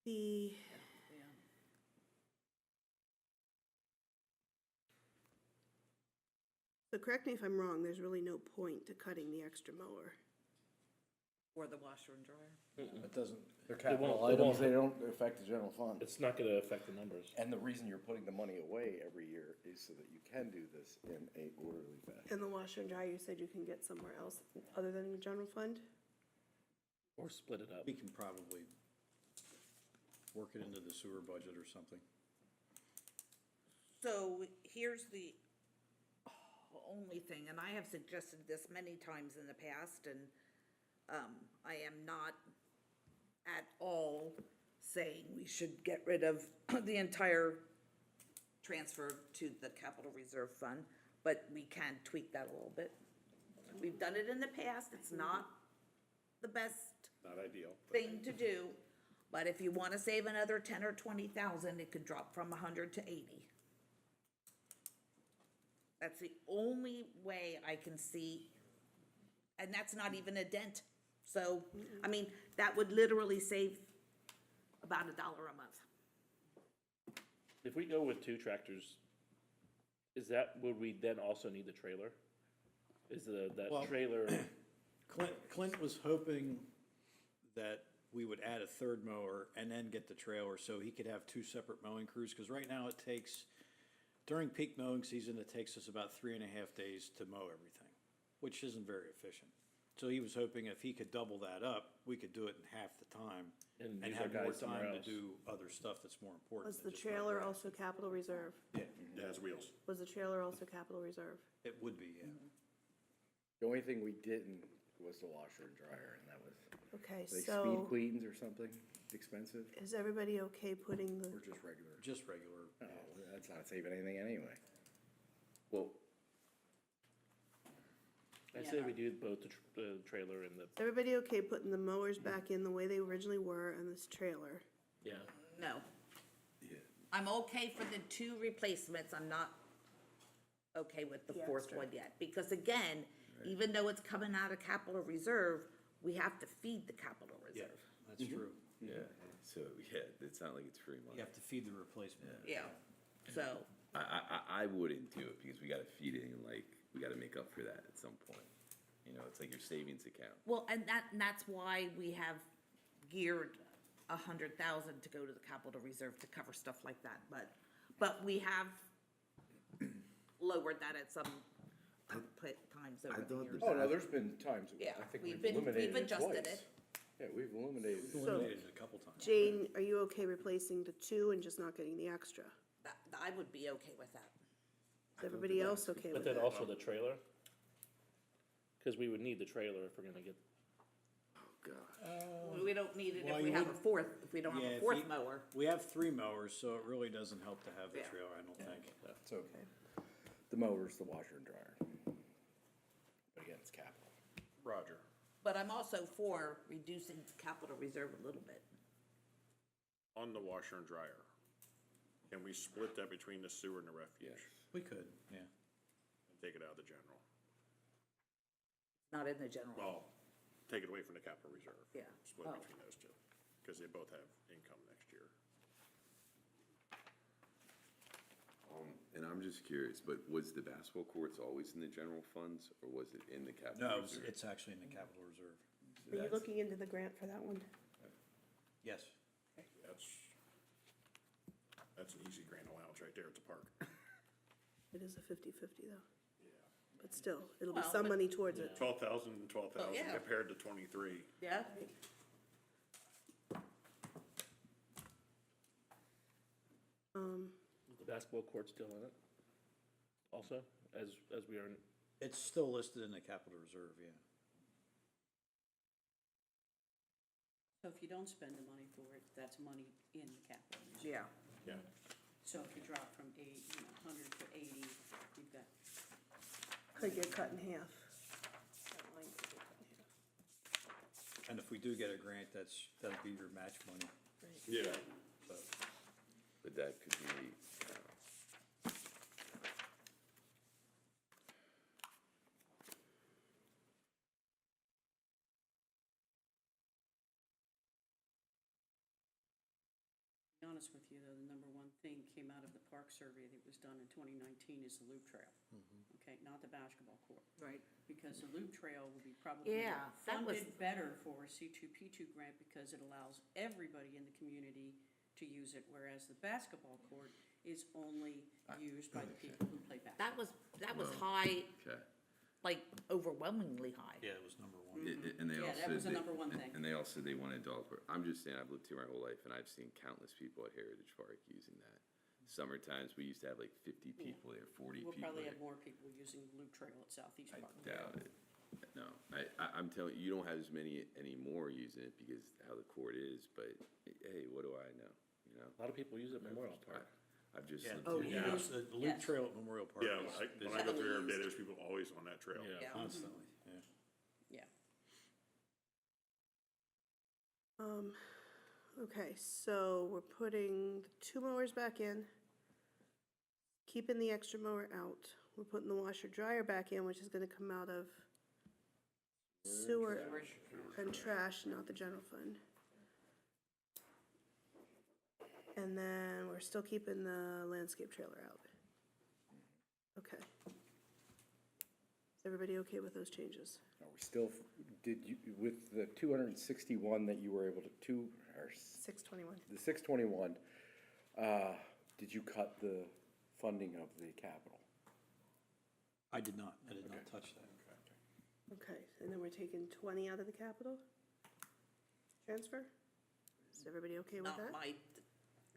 The, Yeah. so correct me if I'm wrong, there's really no point to cutting the extra mower. Or the washer and dryer. It doesn't, They're It won't- capital it items, won't- they don't affect the general fund. It's not gonna affect the numbers. And the reason you're putting the money away every year is so that you can do this in a orderly fashion. And the washer and dryer, you said you can get somewhere else other than the general fund? Or split it up. we can probably work it into the sewer budget or something. So here's the only thing, and I have suggested this many times in the past, and I am not at all saying we should get rid of the entire transfer to the capital reserve fund, but we can tweak that a little bit. We've done it in the past, it's not the best Not ideal. thing to do, but if you wanna save another 10 or 20,000, it could drop from 100 to 80. That's the only way I can see, and that's not even a dent. So, I mean, that would literally save about $1 a month. If we go with 2 tractors, would we then also need the trailer? Is that Well- trailer, Clint was hoping that we would add a third mower and then get the trailer so he could have 2 separate mowing crews, because right now it takes, during peak mowing season, it takes us about 3.5 days to mow everything, which isn't very efficient. So he was hoping if he could double that up, we could do it in half the time And and use our have more guys somewhere time to else. do other stuff that's more important. Was than the just run trailer grass. also capital reserve? Yeah, It has wheels. Was the trailer also capital reserve? it would be, yeah. The only thing we didn't was the washer and dryer, and that was Okay, like speed so queens or something expensive, is everybody okay putting the, or just regular? Just regular. Oh, that's not saving anything anyway. Well, I say we do both the trailer and the, is everybody okay putting the mowers back in the way they originally were and this trailer? yeah. No. yeah, I'm okay for the 2 replacements, I'm not okay with the The 4th extra. one yet. Because again, even though it's coming out of capital reserve, we have to feed the capital Yeah, reserve. that's true. yeah, so, yeah, it's not like it's free money. You have to feed the replacement. Yeah, so, I wouldn't do it because we gotta feed it and like, we gotta make up for that at some point. You know, it's like your savings account. well, and that's why we have geared 100,000 to go to the capital reserve to cover stuff like that, but we have lowered that at some times over the thought years. the- Oh, no, there's been times, Yeah, I think we've we've been- eliminated we've it adjusted twice. it. Yeah, we've eliminated it. Eliminated it a couple times. Jane, are you okay replacing the 2 and just not getting the extra? I would be okay with that. Is everybody else okay But with then that? also the trailer, because we would need the trailer if we're gonna get, We don't need it Well, if we you have a would- 4th, if we don't Yeah, have a if 4th you- mower. We have 3 mowers, so it really doesn't help to have the Yeah. trailer, I don't think. It's okay. The mowers, the washer and dryer. But again, it's capital. Roger. But I'm also for reducing capital reserve a little bit. On the washer and dryer, can we split that between the sewer and the refuge? Yes. We could, yeah. And take it out of the general? Not in the general. Well, take it away from the capital reserve. Yeah. Split Oh. between those two, because they both have income next year. And I'm just curious, but was the basketball courts always in the general funds or was it in the capital No, reserve? it's actually in the capital reserve. Are you looking into the grant for that one? Yes. That's an easy grant allowance right there at the park. It is a 50/50 though. But still, it'll be Well, some but- money towards it. 12,000 and 12,000 Oh, yeah. compared to 23. Yeah? is the basketball court still in it? Also, as we are, It's still listed in the capital reserve, yeah. So if you don't spend the money for it, that's money in the capital reserve. Yeah. Yeah. So if you drop from 100 to 80, you've got, Could get cut in half. That line could get cut in half. And if we do get a grant, that'll be your match money, Yeah. so. But that could be, to be honest with you, though, the number one thing came out of the park survey that was done in 2019 is the loop trail. Okay, not the basketball court. Right. Because the loop trail will be probably Yeah, that was- funded better for a C2P2 grant because it allows everybody in the community to use it, whereas the basketball court is only used by the people who play basketball. That was high, okay. like overwhelmingly high. Yeah, it was number one. And they Yeah, all that said was the they- number one thing. And they all said they wanted dog park. I'm just saying, I've lived here my whole life and I've seen countless people at Heritage Park using that. Summer times, we used to have like 50 people there, 40 We'll people probably there. have more people using the loop trail at Southeast I Park. doubt it. No, I'm telling you, you don't have as many anymore using it because how the court is, but hey, what do I know, you know? a lot of people use it at Memorial Park. I've just Yeah, lived Oh, here. yeah. The loop Yes. trail at Memorial Park Yeah, is when I go through there every day, Heavily there's people always on that trail. Yeah. Yeah. constantly, yeah. Yeah. Okay, so we're putting the 2 mowers back in, keeping the extra mower out. We're putting the washer dryer back in, which is gonna come out of sewer and trash, not the general fund. And then we're still keeping the landscape trailer out. Okay. Is everybody okay with those changes? Are we still, did you, with the 261 that you were able to, or 621. the 621, did you cut the funding of the capital? I did not touch that. Okay, and then we're taking 20 out of the capital transfer? Is everybody okay with Not that? my,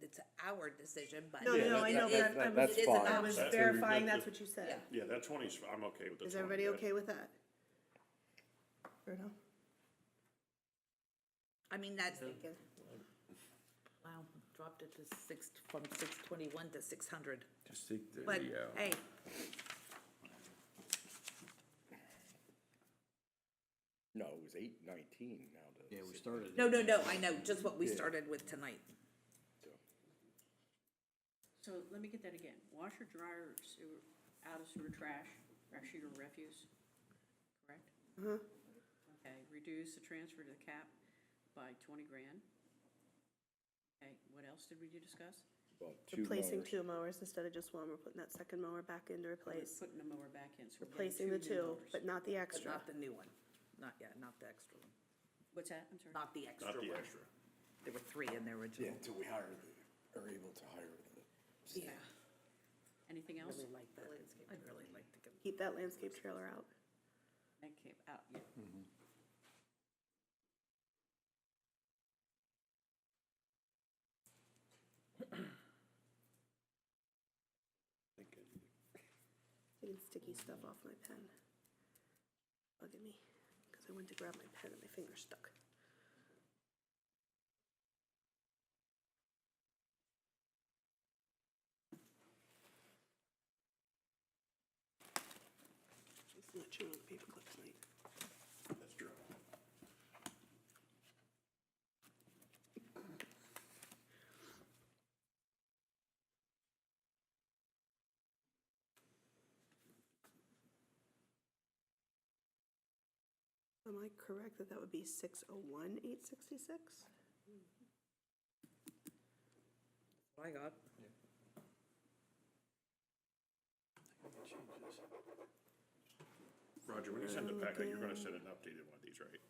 it's our decision, but. No, no, no, I know, it is- but I was, that's it is fine. I was option. verifying that's what you said. Yeah. Yeah, that 20's, I'm okay with the 20. Is everybody yeah. okay with that? Bruno? I mean, that's, wow, dropped it to from 621 to 600. Just take But, 30 out. hey, No, it was 819 now to. Yeah, we started. no, I know, just what we started with tonight. So let me get that again. Washer, dryer, sewer, out of sewer trash, actually your refuse, correct? Okay, reduce the transfer to the cap by 20 grand. Okay, what else did we discuss? Well, two Replacing mowers. 2 mowers instead of just one, we're putting that second mower back in to We're replace. putting the mower back in, so we're Replacing getting the 2, two new mowers. but not the But extra. not the new one. Not the extra one. What's that? I'm sorry. Not the extra Not one. the extra. There were 3 in the Yeah, original. until we are able to hire the. Yeah. Anything else? Really like that. I'd really like to go. Keep that landscape trailer out. That came out, yeah. Taking sticky stuff off my pen. Bugging me, because I went to grab my pen and my finger stuck. It's not chewing on the paperclip tonight. That's true. Am I correct that that would be 601,866? I got. Roger, when you send it back, you're gonna send an updated one of these, right?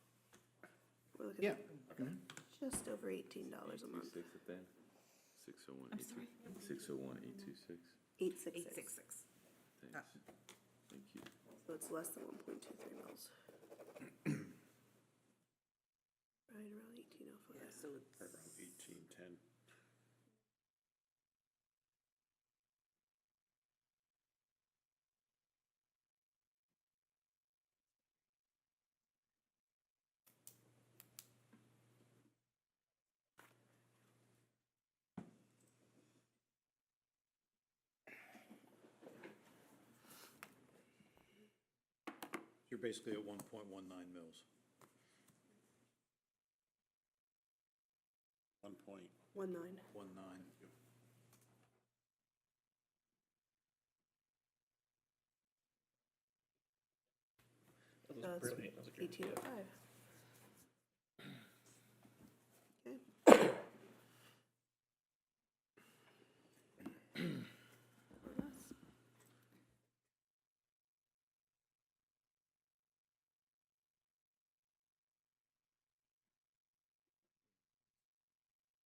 We're looking Yeah. at just over $18 a month. 826 at then? 601, I'm sorry. 601, 826. 866. 866. Thanks. Thank you. So it's less than 1.23 mils. Right around 1805. Yeah, so it's. Around 1810. You're basically at 1.19 mils. 1.19. 19. 19. That was That's brilliant. That was a great idea. 1805. Okay.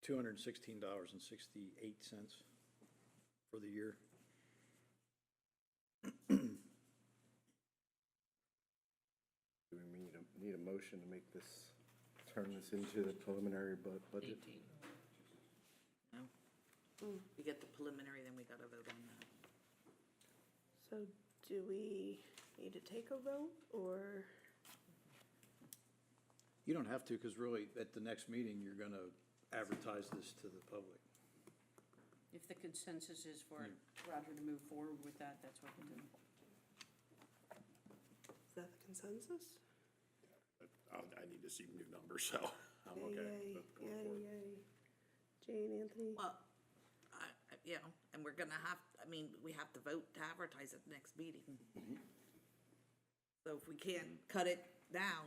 $216.68 for the year. Do we need a motion to make this, turn this into the preliminary budget? 18. No. We get the preliminary, then we gotta vote on that. So do we need to take a vote, or? You don't have to, because really, at the next meeting, you're going to advertise this to the public. If the consensus is for Roger to move forward with that, that's what we'll do. Is that the consensus? I need to see new numbers, so I'm Yay, okay. yay, with going yay, forward. yay. Jane, Anthony? Well, you know, and we're gonna have, I mean, we have to vote to advertise at the next meeting. So if we can't cut it now,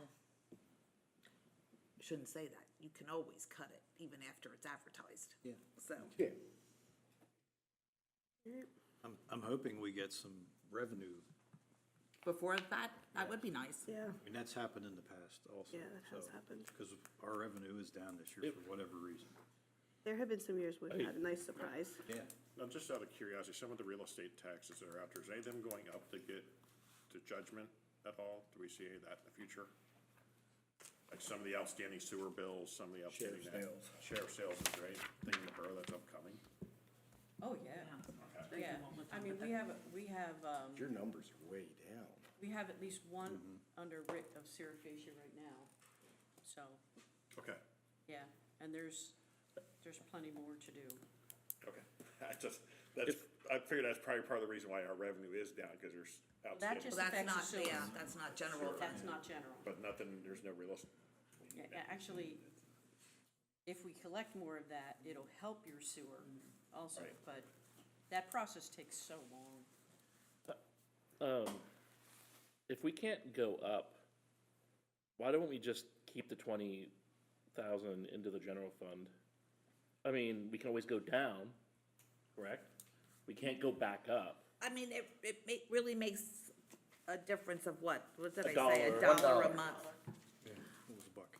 I shouldn't say that. You can always cut it, even after it's advertised. Yeah. So, Yeah. I'm hoping we get some revenue. before that, that would be nice. Yeah, I mean, that's happened in the past also. Yeah, that has happened. Because our revenue is down this year for whatever reason. there have been some years we've had a nice surprise. Yeah. Now, just out of curiosity, some of the real estate taxes that are out there, is any of them going up to get to judgment? at all? Do we see any of that in the future? Like some of the outstanding sewer bills, some of the outstanding. Sheriff sales, is there anything in the borough that's upcoming? Oh, yeah. Okay. Yeah, I mean, we have, Your numbers are way down. we have at least one under writ of serifacia right now, so, Okay, yeah, and there's plenty more to do. okay. I figured that's probably part of the reason why our revenue is down, because there's That outstanding, just Well, that's affects not, the sewer. yeah, that's not general fund. That's not general. but nothing, there's no real, Yeah, actually, if we collect more of that, it'll help your sewer also, Right. but that process takes so long. If we can't go up, why don't we just keep the 20,000 into the general fund? I mean, we can always go down, correct? We can't go back up. I mean, really makes a difference of what did A I say, dollar. $1 a month? It was a buck.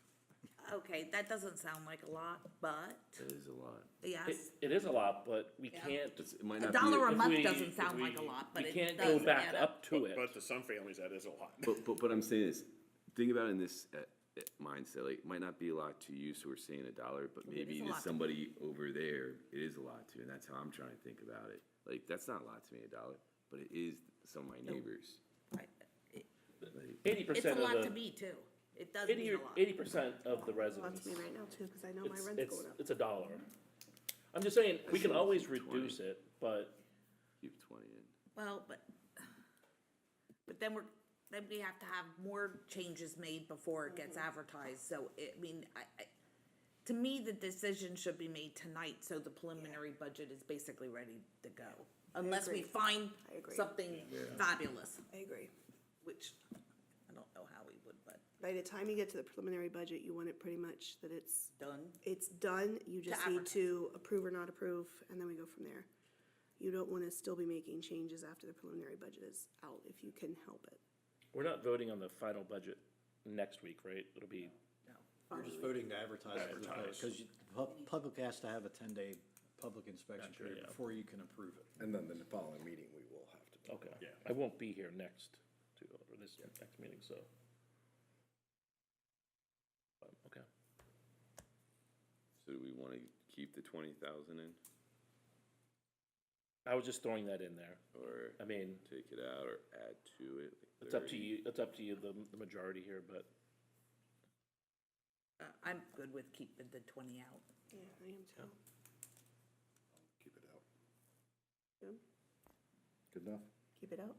Okay, that doesn't sound like a lot, but, That is a lot. yes. It is a lot, but we can't. It might A not be. dollar a if month we- doesn't if sound we- like a lot, but we it can't does go back add up to it. but to some families, that is a lot. But I'm saying this, think about it in this mindset, like, it might not be a lot to you, so we're saying $1, but maybe is a to lot to somebody over there, it is a lot to, and that's how I'm trying to think about it. Like, that's not a lot to me, $1, but it is to some of my neighbors. Right. Like, 80% It's a of lot to the, me too. It does mean a lot. 80% of the Well, residents. to me right now too, because I know my It's, rent's it's, going up. it's $1. I'm just saying, we can see always 20. reduce it, but Keep 20 in. Well, but then we have to have more changes made before it gets advertised, so I mean, to me, the decision should be made tonight, so the preliminary budget is basically ready to go. Unless we agree. find I agree. something fabulous, I agree. which I don't know how we would, but By the time you get to the preliminary budget, you want it pretty much that it's done. done. You just need to approve or not approve, and then we go from there. You don't want to still be making changes after the preliminary budget is out if you can help it. we're not voting on the final budget next week, right? It'll be, We're just voting to advertise it, Advertise. because the public has to have a 10-day public inspection Gotcha, period yeah. before you can approve it. And then the following meeting, we will have to. okay. Yeah. I won't be here or this next meeting, so. Okay. So do we wanna keep the 20,000 in, I was just throwing that in there. or I mean, take it out, or add to it? like it's up to 30? you, it's up to you, the majority here, but I'm good with keeping the 20 out. Yeah, I am too. Keep it out. Good? Good enough? Keep it out?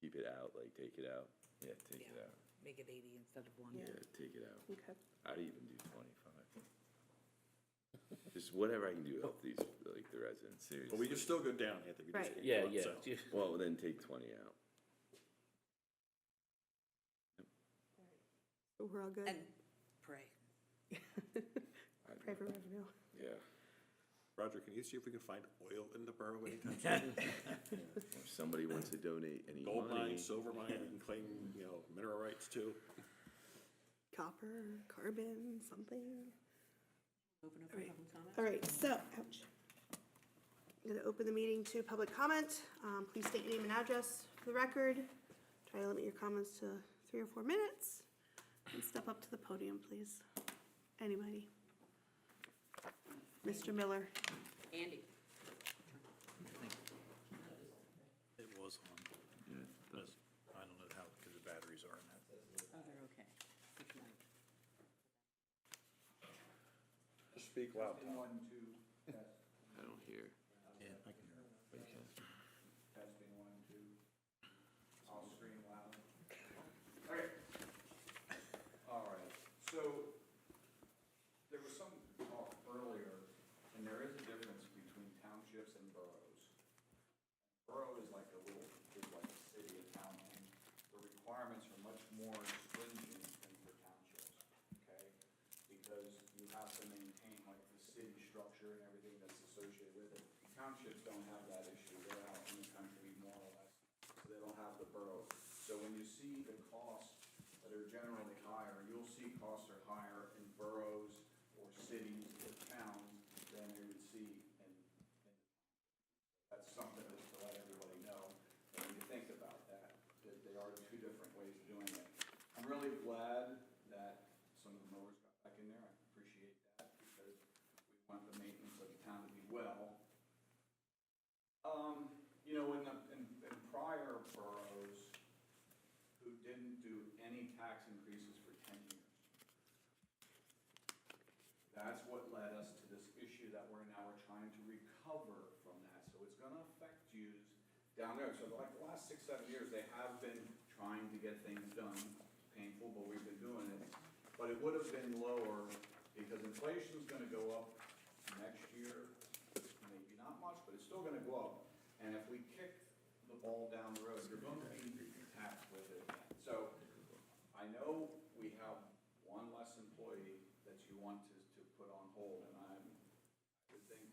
Keep it out, like, take it out? Yeah, take it out. Make it 80 instead of 1. Yeah. Yeah, take it out. Okay. I'd even do 25. Just whatever I can do to help these, like, the residents, seriously. But we can still go down, Anthony. We just Right. can't yeah, go up, yeah. so. Well, then take 20 out. So we're all good? And pray. Pray for revenue. Yeah. Roger, can you see if we can find oil in the borough anytime soon? If somebody wants to donate any Gold money. mine, silver mine, we can claim, mineral rights too. Copper, carbon, something. Open up for public comment? All right, so, ouch. I'm gonna open the meeting to public comment. Please state your name and address for the record. Try to limit your comments to 3 or 4 minutes. And step up to the podium, please. Anybody? Mr. Miller. Andy? It was on. But I don't know how, because the batteries are in that. Oh, they're okay. Which one? Just speak loud. Tom. I don't hear. Yeah, I can hear it. But you can. Testing 1, 2. I'll scream loud. Okay. All right, so there was some talk earlier, and there is a difference between townships and boroughs. Borough is like a city, a town, and the requirements are much more stringent than for townships, okay? Because you have to maintain like the city structure and everything that's associated with it. Townships don't have that issue, they're out in the country more or less, so they don't have the borough. So when you see the costs that are generally higher, you'll see costs are higher in boroughs or cities or towns than you would see in that's something just to let everybody know, and you think about that. The really glad that some of the mowers got back in there. I appreciate that because we want the maintenance of the town to be well. You know, in prior boroughs who didn't do any tax increases for 10 years, that's what led us to this issue that we're trying to recover from that. So it's gonna affect Jews down there. So like the last 6, 7 years, they have been trying to get things done. Painful, but we've been doing it. But it would have been lower because inflation's gonna go up next year. Maybe not much, but it's still gonna go up. And if we kick the ball down the road, you're going to be taxed with it again. So I know we have one less employee that you want to put on hold, and I would think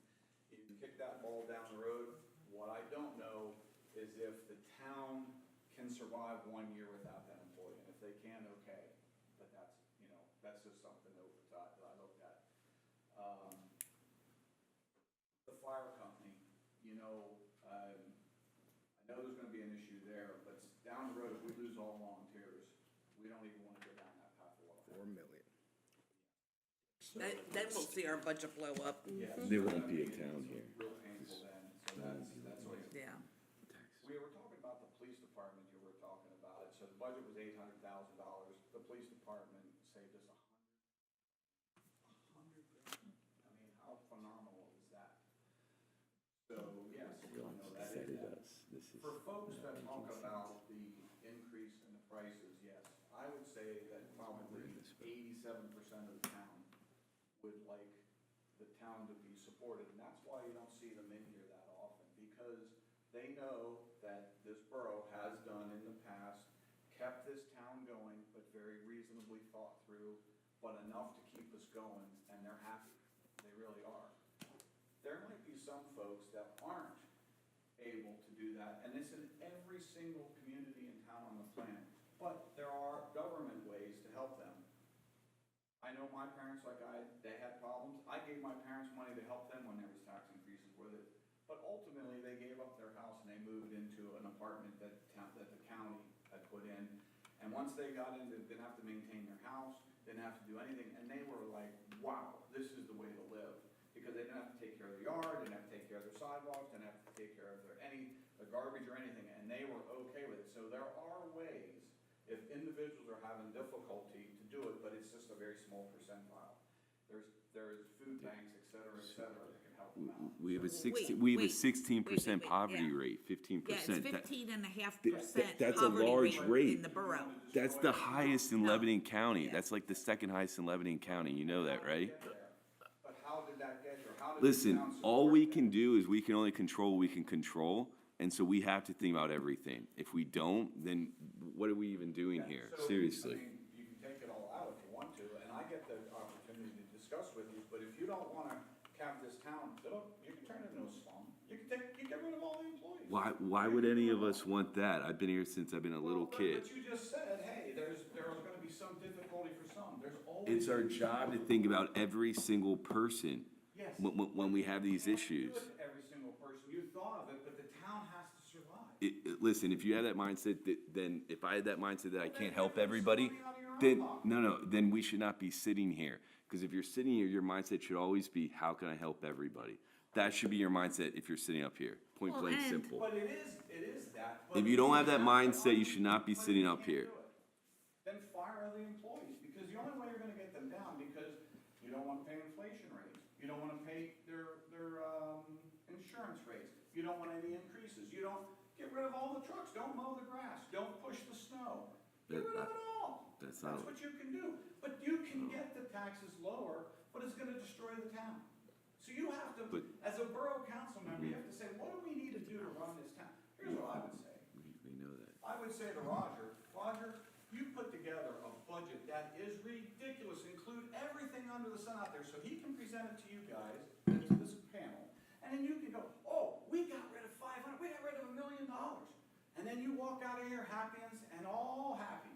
you can kick that ball down the road. What I don't know is if the town can survive 1 year without that employee. And if they can, okay. But that's, you know, that's just something that I looked at. The fire company, you know, I know there's gonna be an issue there, but down the road, if we lose all volunteers, we don't even wanna go down that path of what. 4 million. Then we'll see our budget blow up. Yes. There won't be a town here. Real painful then, so that's what. Yeah. We were talking about the police department, you were talking about it, so the budget was $800,000, the police department saved us $100 grand. I mean, how phenomenal is that? So, yes, you know, that is that. For folks that talk about the increase in the prices, yes, I would say that probably 87% of the town would like the town to be supported, and that's why you don't see them in here that often, because they know that this borough has done in the past, kept this town going, but very reasonably thought through, but enough to keep us going, and they're happy. They really are. There might be some folks that aren't able to do that, and it's in every single community and town on the planet, but there are government ways to help them. I know my parents, they had problems. I gave my parents money to help them when there was tax increases with it. But ultimately, they gave up their house and they moved into an apartment that the county had put in. And once they got in, they didn't have to maintain their house, didn't have to do anything. And they were like, wow, this is the way to live. Because they didn't have to take care of their yard, didn't have to take care of their sidewalks, didn't have to take care of the garbage or anything. And they were okay with it. So there are ways, if individuals are having difficulty, to do it, but it's just a very small percentile. There's food banks, et cetera, that can help them out. We have a wait, 16% wait, poverty yeah. rate, 15%. Yeah, it's That- 15.5% that's a poverty large rate. in the borough. That's the highest in No. Lebanon County. Yeah. That's like the second highest in Lebanon County. You know that, right? But how did that get there? How did the Listen, town all support we that? can do is we can only control what we can control. And so we have to think about everything. If we don't, then what are we even doing here? So, Seriously. I mean, you can take it all out if you want to, and I get the opportunity to discuss with you, but if you don't wanna cap this town, you can turn it into a slum. You get rid of all the employees. Why would any of us want that? I've been here since I've been a little Well, kid. But you just said, hey, there's gonna be some difficulty for some, there's always. It's our job to think about every single person Yes. when we have these You can't issues. do it to every single person, you thought of it, but the town has to survive. Listen, if you have that mindset, then if I had that mindset that I can't help everybody, then, then we should not be sitting here. Because if you're sitting here, your mindset should always be, how can I help everybody? That should be your mindset if you're sitting up here, point Well, blank and- simple. But it is that. but If you don't have that to mindset, you should not be But if sitting you up can't here. do it, then fire the employees, because the only way you're gonna get them down, because you don't wanna pay inflation rates, you don't wanna pay their insurance rates, you don't want any increases, you don't, get rid of all the trucks, don't mow the grass, don't push the snow. Get rid of it all. That's That's not- what you can do, but you can get the taxes lower, but it's gonna destroy the town. So you have to, But- as a borough council member, you have to say, what do we need to do to run this town? Here's what I would say. We know that. I would say to Roger, you put together a budget that is ridiculous, include everything under the sun out there, so he can present it to you guys, and to this panel, and then you can go, oh, we got rid of we got rid of $1 million. And then you walk out of here happy and all happy.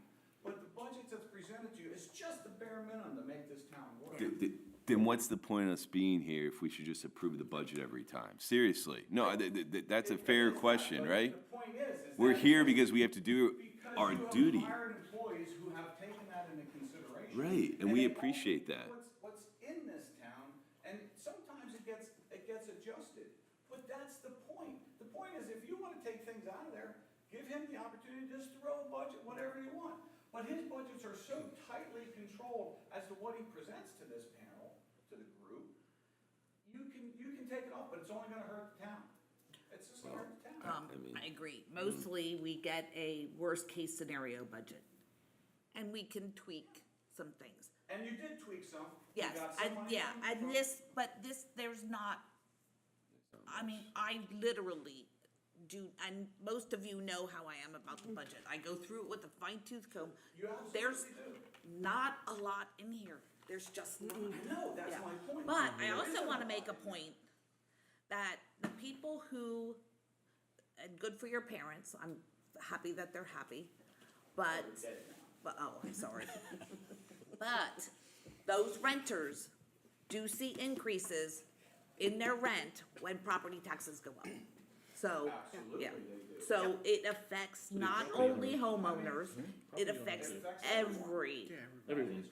But the budget that's presented to you is just the bare minimum to make this town work. Then what's the point of us being here if we should just approve the budget every time? Seriously. No, that's a fair question, right? The point is We're that here because we have to do because our you have duty. hired employees who have taken Right, and we appreciate that. What's in this town, and sometimes it gets adjusted, but that's the point. The point is, if you wanna take things out of there, give him the opportunity to just throw a budget, whatever you want. But his budgets are so tightly controlled as to what he presents to this panel, to the group, you can take it off, but it's only gonna hurt the town. It's just gonna hurt the town. I agree. Mostly, we get a worst-case scenario budget. And we can tweak some things. And you did tweak some. You Yes, got some money yeah, from- and this, there's not, I mean, I literally do, and most of you know how I am about the budget. I go through it with a fine-tooth comb. You There's absolutely do. not a lot in here. There's just not. No, that's Yeah. my point. But I There also isn't want a to make a lot. point that the people who, and good for your parents, I'm happy that they're happy, but, oh, I'm sorry. But those renters do see increases in their rent when property taxes go up. So, yeah, so it affects not only homeowners, it affects every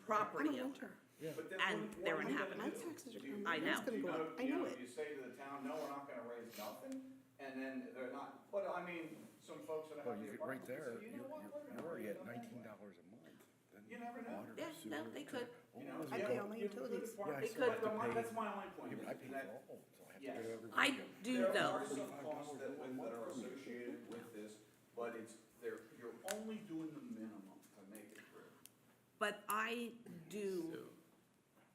property owner. But then And what they're are you gonna unhappy. My do? taxes are Do you- going, I know. it's gonna go up, I know it. You say to the town, no, we're not gonna raise nothing, and then they're not, but I mean, some folks that Well, have you the could, right apartments, there, say, you know what, we're you're gonna already raise at it $19 anyway. a month. Then You never know. water, Yeah, sewer, no, they could. You know, I yeah, pay all my you could utilities. afford- Yeah, I They still could. have to pay. That's my only point. Yeah, but I is pay that for all, so I have to Yes. pay every I weekend. do There though. are some costs that are associated with this, but you're only doing the minimum to make it through. But I do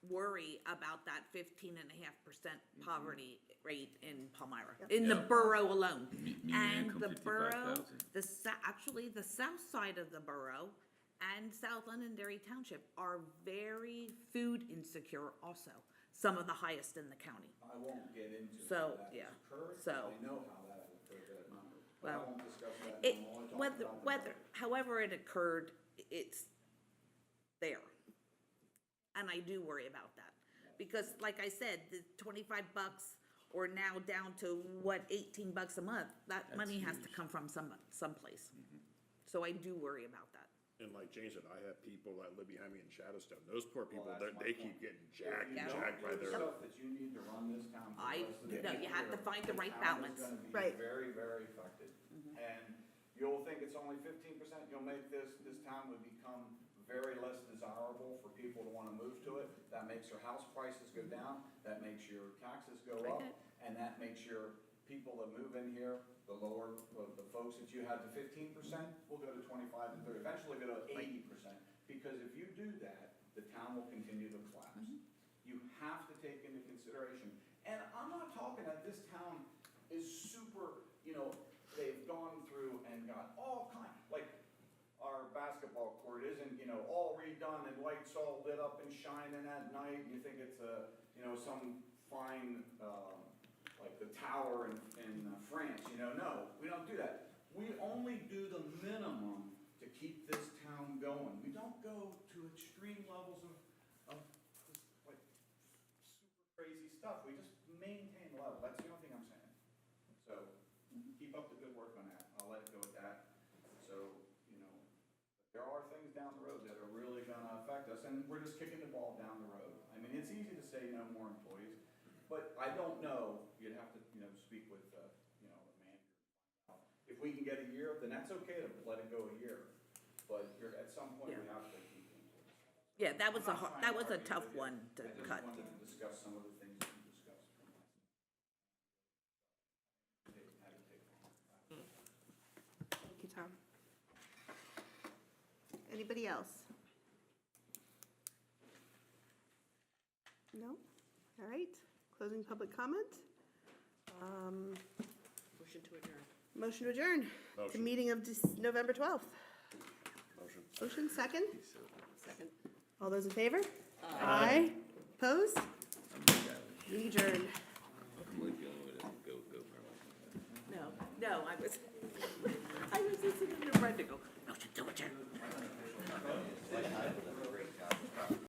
worry about that 15.5% poverty rate in Palmyra, in the borough alone. And income the borough, 55,000. actually, the south side of the borough and South Londonderry Township are very food insecure also, some of the highest in the county. I won't get into So, how that yeah, has occurred, so- I know how that has occurred, that number, but I Well, won't discuss that. It, I'm only talking whether, about the whether, budget. however it occurred, it's there. And I do worry about that. Because like I said, the $25 or now down to what, $18 a month, that money has to come from someplace. So I do worry about that. And like Jane said, I have people that live behind me in Shadowstone. Those poor people, Well, that's my they point. keep getting If jacked you and don't jacked by do the their. stuff that you need to run this town for the I, rest of the no, you have to year, find the right town is balance. gonna be Right. very, very affected. And you'll think it's only 15%, you'll make this town would become very less desirable for people to wanna move to it. That makes your house prices go down, that makes your taxes go up, and that makes your people that move in here, the folks that you had to 15% will go to 25 and 30, eventually go to 80%. Because if you do that, the town will continue to collapse. You have to take into consideration, and I'm not talking that this town is super, they've gone through and got all kind, like, our basketball court isn't, all redone and lights all lit up and shining at night, and you think it's some fine, like the tower in France, no, we don't do that. We only do the minimum to keep this town going. We don't go to extreme levels of like super crazy stuff. We just maintain the level. That's the only thing I'm saying. So keep up the good work on that. I'll let it go at that. So, there are things down the road that are really gonna affect us, and we're just kicking the ball down the road. I mean, it's easy to say no more employees, but I don't know. You'd have to, speak with, a manager. If we can get a year, then that's okay to let it go a year. But at some point, we have to keep the employees. Yeah, that was I'm not trying that to was a argue tough with you. one to I just cut. wanted to discuss some of the things that you discussed. Had to take long. Thank you, Tom. Anybody else? No? All right, closing public comment. Motion to adjourn. Motion to adjourn. The Motion. meeting of November 12th. Motion. Motion, second? Second. All those in favor? Aye. Opposed? We adjourn. I'm like the only one that doesn't go for it. No, I was listening to Brenda go,